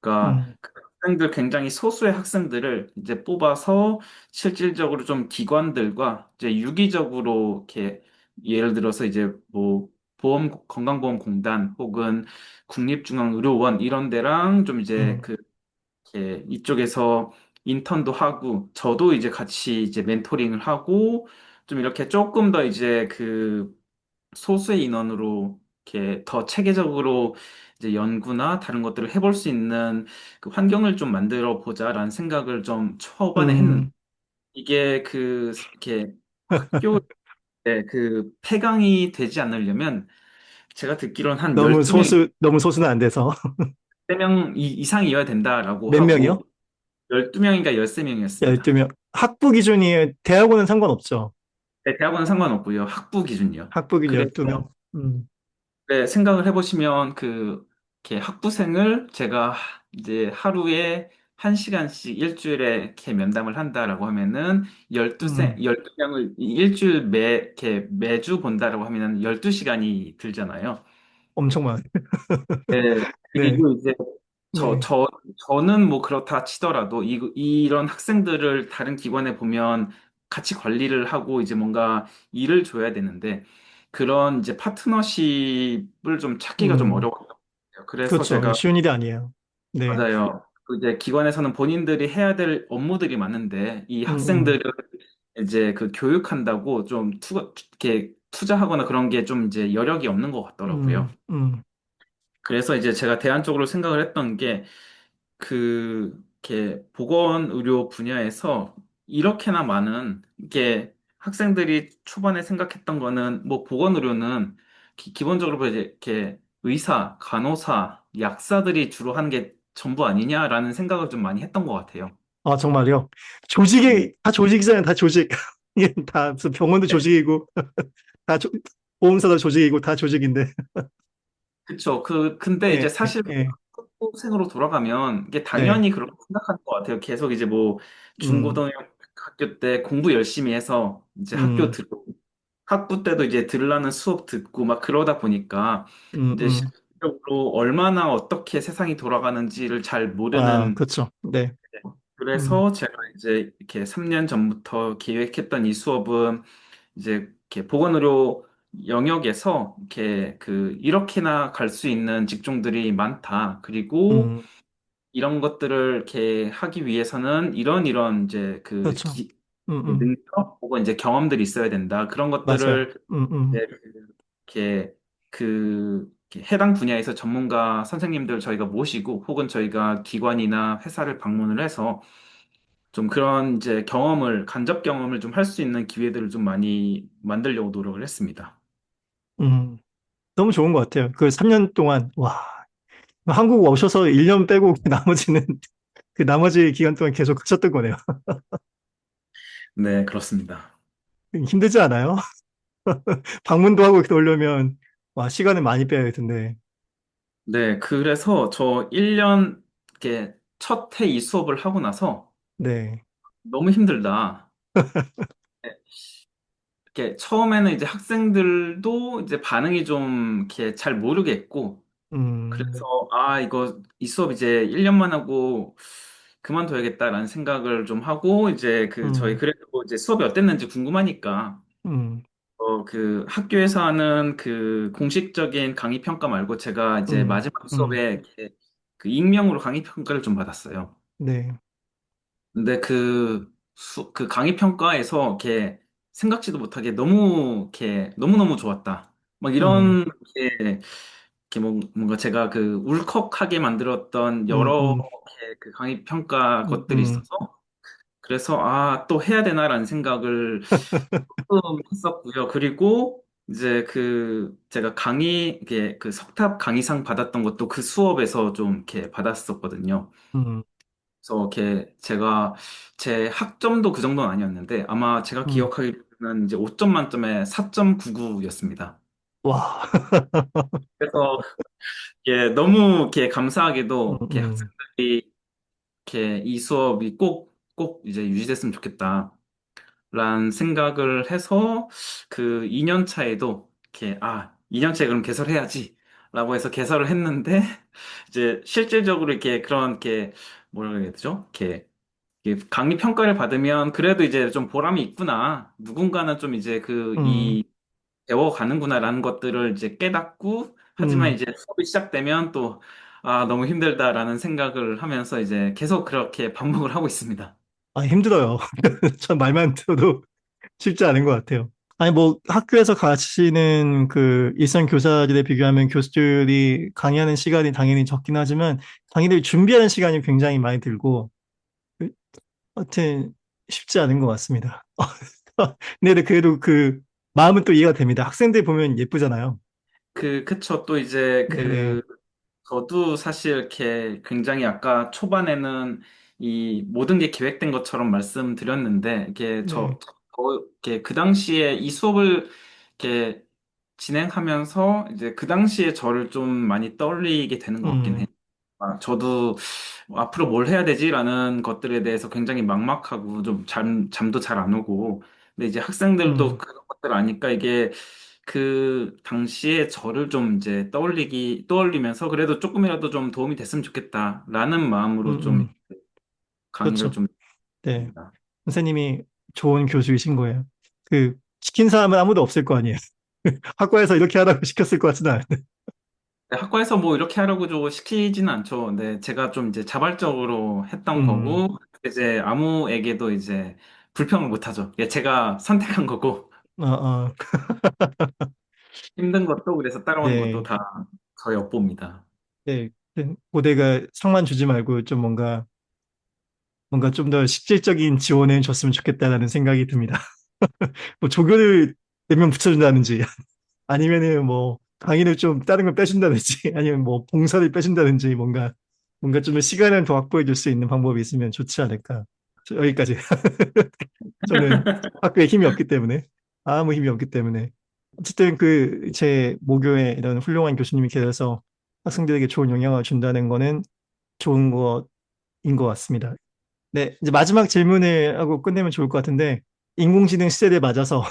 그러니까 음, 그 학생들 굉장히 소수의 학생들을 이제 뽑아서 실질적으로 좀 기관들과 이제 유기적으로 이렇게 예를 들어서 이제 뭐 건강보험공단 혹은 국립중앙의료원 이런 데랑 좀 이제 음, 그 이렇게 이쪽에서 인턴도 하고 저도 이제 같이 이제 멘토링을 하고 좀 이렇게 조금 더 이제 그 소수의 인원으로 이렇게 더 체계적으로 이제 연구나 다른 것들을 해볼 수 있는 그 환경을 좀 만들어 보자라는 생각을 좀 초반에 했는데 음. 이게 그 이렇게 학교에 그 폐강이 되지 않으려면 제가 듣기로는 한 12명, 너무 소수는 안 돼서. 13명 이상이어야 된다라고 몇 하고 명이요? 12명인가 13명이었습니다. 12명. 학부 기준이 대학원은 상관없죠. 네, 대학원은 상관없고요. 학부 기준이요. 학부 기준 그래서 12명. 네, 생각을 해보시면 그 이렇게 학부생을 제가 이제 하루에 1시간씩 일주일에 이렇게 면담을 한다라고 하면은 음, 12명을 일주일 이렇게 매주 본다라고 하면은 12시간이 들잖아요. 엄청 많아요. 네, 네, 그리고 이제 저, 네, 저, 저는 뭐 그렇다 치더라도 이런 학생들을 다른 기관에 보면 같이 관리를 하고 이제 뭔가 일을 줘야 되는데 그런 이제 파트너십을 좀 찾기가 좀 음, 어려웠던 것 같아요. 그래서 그렇죠. 제가 쉬운 일이 아니에요. 네, 맞아요. 그 이제 기관에서는 본인들이 해야 될 업무들이 많은데 이 음, 학생들을 이제 그 교육한다고 좀 이렇게 투자하거나 그런 게 좀 이제 여력이 없는 것 같더라고요. 음, 음, 그래서 이제 제가 대안적으로 생각을 했던 게 이렇게 보건의료 분야에서 이렇게나 많은 이게 학생들이 초반에 생각했던 거는 뭐 보건의료는 기본적으로 이제 이렇게 의사, 간호사, 약사들이 주로 하는 게 전부 아니냐라는 생각을 좀 많이 했던 것 같아요. 아, 정말요? 네. 다 조직이잖아요. 다 조직. 이게 다, 무슨 병원도 조직이고, 다 보험사도 조직이고, 다 조직인데. 그쵸. 근데 예, 이제 사실 예, 학부생으로 돌아가면 이게 네, 당연히 그렇게 생각하는 것 같아요. 계속 이제 뭐 음, 중고등학교 때 공부 열심히 해서 이제 학교 음, 들어 학부 때도 이제 들으라는 수업 듣고 막 그러다 보니까 이제 음. 실질적으로 얼마나 어떻게 세상이 돌아가는지를 잘 아, 모르는 그렇죠. 네, 음, 그래서 제가 이제 이렇게 3년 전부터 계획했던 이 수업은 이제 이렇게 보건의료 영역에서 이렇게 이렇게나 갈 수 있는 직종들이 많다. 그리고 음, 이런 것들을 이렇게 하기 위해서는 이런 이제 그렇죠. 음. 능력 혹은 이제 경험들이 있어야 된다. 그런 맞아요. 것들을 이제 이렇게 이렇게 해당 분야에서 전문가 선생님들 저희가 모시고 혹은 저희가 기관이나 회사를 방문을 해서 좀 그런 이제 간접 경험을 좀 할 수 있는 기회들을 좀 많이 만들려고 노력을 했습니다. 음. 너무 좋은 것 같아요. 그 3년 동안, 와, 한국 오셔서 1년 빼고 나머지는, 그 나머지 기간 동안 계속 하셨던 거네요. 네, 그렇습니다. 힘들지 않아요? 방문도 하고 이렇게 오려면, 와, 시간을 많이 빼야 될 텐데. 네, 그래서 저 1년 이렇게 첫 해 이 수업을 하고 나서 네. 너무 힘들다. 이렇게 처음에는 이제 학생들도 이제 반응이 좀 이렇게 잘 모르겠고, 음, 그래서 이거 이 수업 이제 1년만 하고 그만둬야겠다라는 생각을 좀 하고, 이제 저희 음, 그래도 이제 수업이 어땠는지 궁금하니까, 음, 학교에서 하는 그 공식적인 강의 평가 말고 제가 이제 음, 마지막 음, 수업에 이렇게 그 익명으로 강의 평가를 좀 받았어요. 네. 근데 그 강의 평가에서 이렇게 생각지도 못하게 너무 이렇게 너무너무 좋았다. 막 음, 이런 이렇게 뭔가 제가 울컥하게 만들었던 음, 여러 음, 그 강의 평가 것들이 음, 있어서 그래서 또 해야 되나라는 생각을 조금 했었고요. 그리고 이제 제가 이게 석탑 강의상 받았던 것도 그 수업에서 좀 이렇게 받았었거든요. 음. 그래서 이렇게 제가 제 학점도 그 정도는 아니었는데 아마 제가 음, 기억하기로는 이제 5점 만점에 4.99였습니다. 와, 그래서 너무 이렇게 음, 감사하게도 이렇게 음, 학생들이 이렇게 이 수업이 꼭 이제 유지됐으면 좋겠다. 라는 생각을 해서 그 2년 차에도 이렇게 2년 차에 그럼 개설해야지 라고 해서 개설을 했는데 이제 실질적으로 이렇게 그런 이렇게 뭐라 해야 되죠? 이렇게 강의 평가를 받으면 그래도 이제 좀 보람이 있구나. 누군가는 좀 이제 음, 배워가는구나라는 것들을 이제 깨닫고 하지만 음. 이제 수업이 시작되면 또 너무 힘들다라는 생각을 하면서 이제 계속 그렇게 반복을 하고 있습니다. 아, 힘들어요. 전 말만 들어도 쉽지 않은 것 같아요. 아니, 뭐, 학교에서 가르치는 그 일선 교사들에 비교하면 교수들이 강의하는 시간이 당연히 적긴 하지만 강의를 준비하는 시간이 굉장히 많이 들고, 하여튼 쉽지 않은 것 같습니다. 근데 그래도 그 마음은 또 이해가 됩니다. 학생들 보면 예쁘잖아요. 그쵸. 또 이제 네네. 저도 사실 이렇게 굉장히 아까 초반에는 이 모든 게 계획된 것처럼 말씀드렸는데, 네. 이렇게 그 당시에 이 수업을 이렇게 진행하면서 이제 그 당시에 저를 좀 많이 떠올리게 되는 것 같긴 해요. 음, 저도 앞으로 뭘 해야 되지라는 것들에 대해서 굉장히 막막하고 좀 잠도 잘 안 오고. 근데 이제 학생들도 음, 그런 것들 아니까 이게 그 당시에 저를 좀 이제 떠올리면서 그래도 조금이라도 좀 도움이 됐으면 좋겠다라는 마음으로 좀 음. 강의를 그렇죠. 좀 네. 했습니다. 선생님이 좋은 교수이신 거예요. 그, 시킨 사람은 아무도 없을 거 아니에요. 학과에서 이렇게 하라고 시켰을 것 같지는 않은데. 네, 학과에서 뭐 이렇게 하라고 좀 시키지는 않죠. 근데 제가 좀 이제 자발적으로 했던 음, 거고 이제 아무에게도 이제 불평을 못 하죠. 제가 선택한 거고 어, 어, 힘든 것도 그래서 따라오는 것도 네. 다 저의 업보입니다. 네. 고대가 상만 주지 말고 좀 뭔가 좀 더 실질적인 지원을 줬으면 좋겠다라는 생각이 듭니다. 뭐 조교를 몇 명 붙여준다든지 아니면은 뭐 강의를 좀 다른 걸 빼준다든지 아니면 뭐 봉사를 빼준다든지 뭔가 좀 시간을 더 확보해 줄 수 있는 방법이 있으면 좋지 않을까. 여기까지. 저는 학교에 힘이 없기 때문에 아무 힘이 없기 때문에 어쨌든 그 제 모교에 이런 훌륭한 교수님이 계셔서 학생들에게 좋은 영향을 준다는 거는 좋은 것인 것 같습니다. 네, 이제 마지막 질문을 하고 끝내면 좋을 것 같은데 인공지능 시대에 맞아서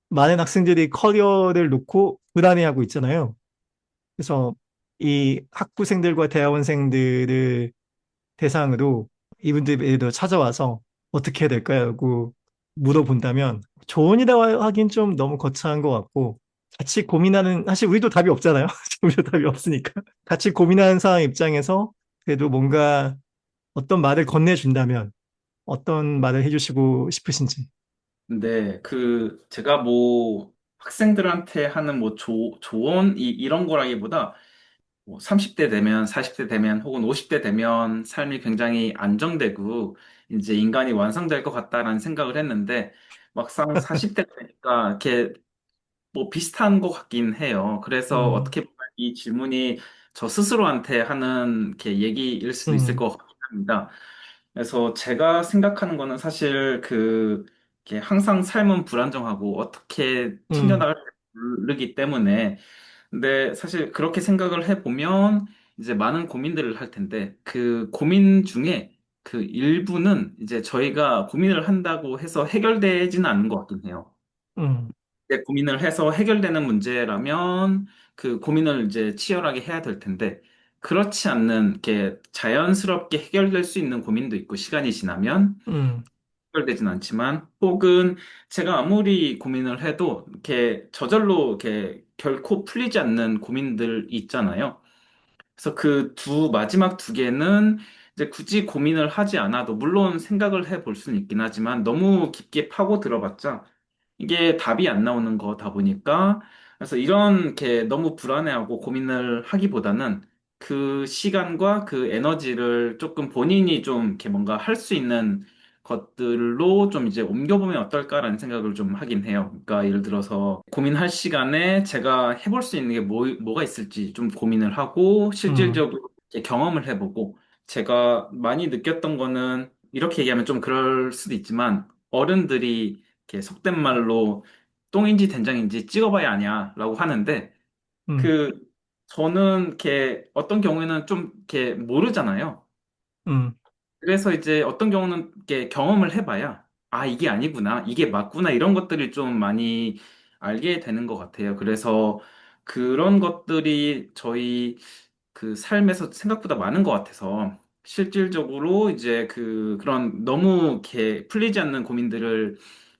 많은 학생들이 커리어를 놓고 불안해하고 있잖아요. 그래서 이 학부생들과 대학원생들을 대상으로 이분들에도 찾아와서 어떻게 해야 될까요? 라고 물어본다면 조언이라고 하긴 좀 너무 거창한 것 같고 같이 고민하는 사실 우리도 답이 없잖아요. 우리도 답이 없으니까 같이 고민하는 사람 입장에서 그래도 뭔가 어떤 말을 건네준다면 어떤 말을 해주시고 싶으신지. 근데 제가 뭐 학생들한테 하는 뭐 조언 이런 거라기보다 뭐 30대 되면 40대 되면 혹은 50대 되면 삶이 굉장히 안정되고 이제 인간이 완성될 것 같다라는 생각을 했는데 막상 40대 되니까 이렇게 뭐 비슷한 것 같긴 해요. 그래서 음, 어떻게 보면 이 질문이 저 스스로한테 하는 이렇게 얘기일 수도 있을 음, 것 같긴 합니다. 그래서 제가 생각하는 거는 사실 이렇게 항상 삶은 불안정하고 어떻게 음, 튕겨나갈지 모르기 때문에 근데 사실 그렇게 생각을 해보면 이제 많은 고민들을 할 텐데 그 고민 중에 그 일부는 이제 저희가 고민을 한다고 해서 해결되지는 않는 것 같긴 해요. 음, 이제 고민을 해서 해결되는 문제라면 그 고민을 이제 치열하게 해야 될 텐데 그렇지 않는 이렇게 자연스럽게 해결될 수 있는 고민도 있고 시간이 지나면 음, 해결되진 않지만 혹은 제가 아무리 고민을 해도 이렇게 저절로 이렇게 결코 풀리지 않는 고민들 있잖아요. 그래서 마지막 두 개는 이제 굳이 고민을 하지 않아도 물론 생각을 해볼 수는 있긴 하지만 너무 깊게 파고 들어봤자 이게 답이 안 나오는 거다 보니까 그래서 이렇게 너무 불안해하고 고민을 하기보다는 그 시간과 그 에너지를 조금 본인이 좀 이렇게 뭔가 할 수 있는 것들로 좀 이제 옮겨보면 어떨까라는 생각을 좀 하긴 해요. 그러니까 예를 들어서 고민할 시간에 제가 해볼 수 있는 게 뭐가 있을지 좀 고민을 하고 음, 실질적으로 이렇게 경험을 해보고 제가 많이 느꼈던 거는 이렇게 얘기하면 좀 그럴 수도 있지만 어른들이 이렇게 속된 말로 똥인지 된장인지 찍어봐야 아냐라고 하는데 음, 그 저는 이렇게 어떤 경우에는 좀 이렇게 모르잖아요. 음, 그래서 이제 어떤 경우는 이렇게 경험을 해봐야 아 이게 아니구나 이게 맞구나 이런 것들이 좀 많이 알게 되는 것 같아요. 그래서 그런 것들이 저희 그 삶에서 생각보다 많은 것 같아서 실질적으로 이제 그런 너무 이렇게 풀리지 않는 고민들을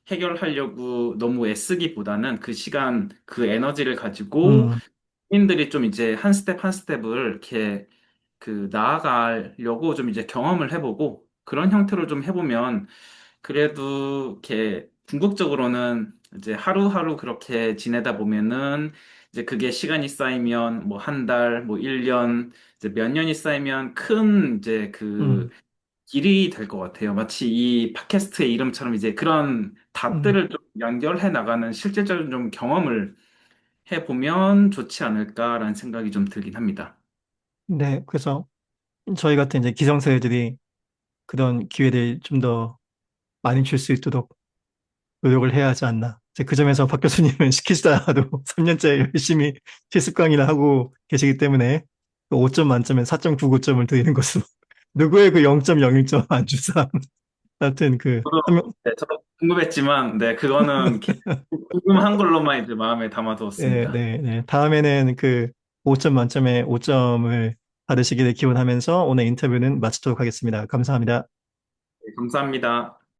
해결하려고 너무 애쓰기보다는 그 시간, 그 에너지를 가지고 음, 고민들이 좀 이제 한 스텝 한 스텝을 이렇게 나아가려고 좀 이제 경험을 해보고 그런 형태로 좀 해보면 그래도 이렇게 궁극적으로는 이제 하루하루 그렇게 지내다 보면은 이제 그게 시간이 쌓이면 뭐 한 달, 뭐 1년, 이제 몇 년이 쌓이면 큰 이제 음, 길이 될 것 같아요. 마치 이 팟캐스트의 이름처럼 이제 그런 음. 닷들을 좀 연결해 나가는 실질적인 좀 경험을 해보면 좋지 않을까라는 생각이 좀 들긴 합니다. 네, 그래서 저희 같은 이제 기성세대들이 그런 기회를 좀 더 많이 줄 수 있도록 노력을 해야 하지 않나. 이제 그 점에서 박 교수님은 시키지도 않아도 3년째 열심히 실습 강의를 하고 계시기 때문에 5점 만점에 4.99점을 드리는 것으로 누구의 그 0.01점 안 주사. 하여튼 그 저도, 한 명, 네, 저도 궁금했지만, 네, 그거는 궁금한 걸로만 이제 마음에 네, 담아두었습니다. 네, 네. 다음에는 그 5점 만점에 5점을 받으시기를 기원하면서 오늘 인터뷰는 마치도록 하겠습니다. 감사합니다. 네, 감사합니다.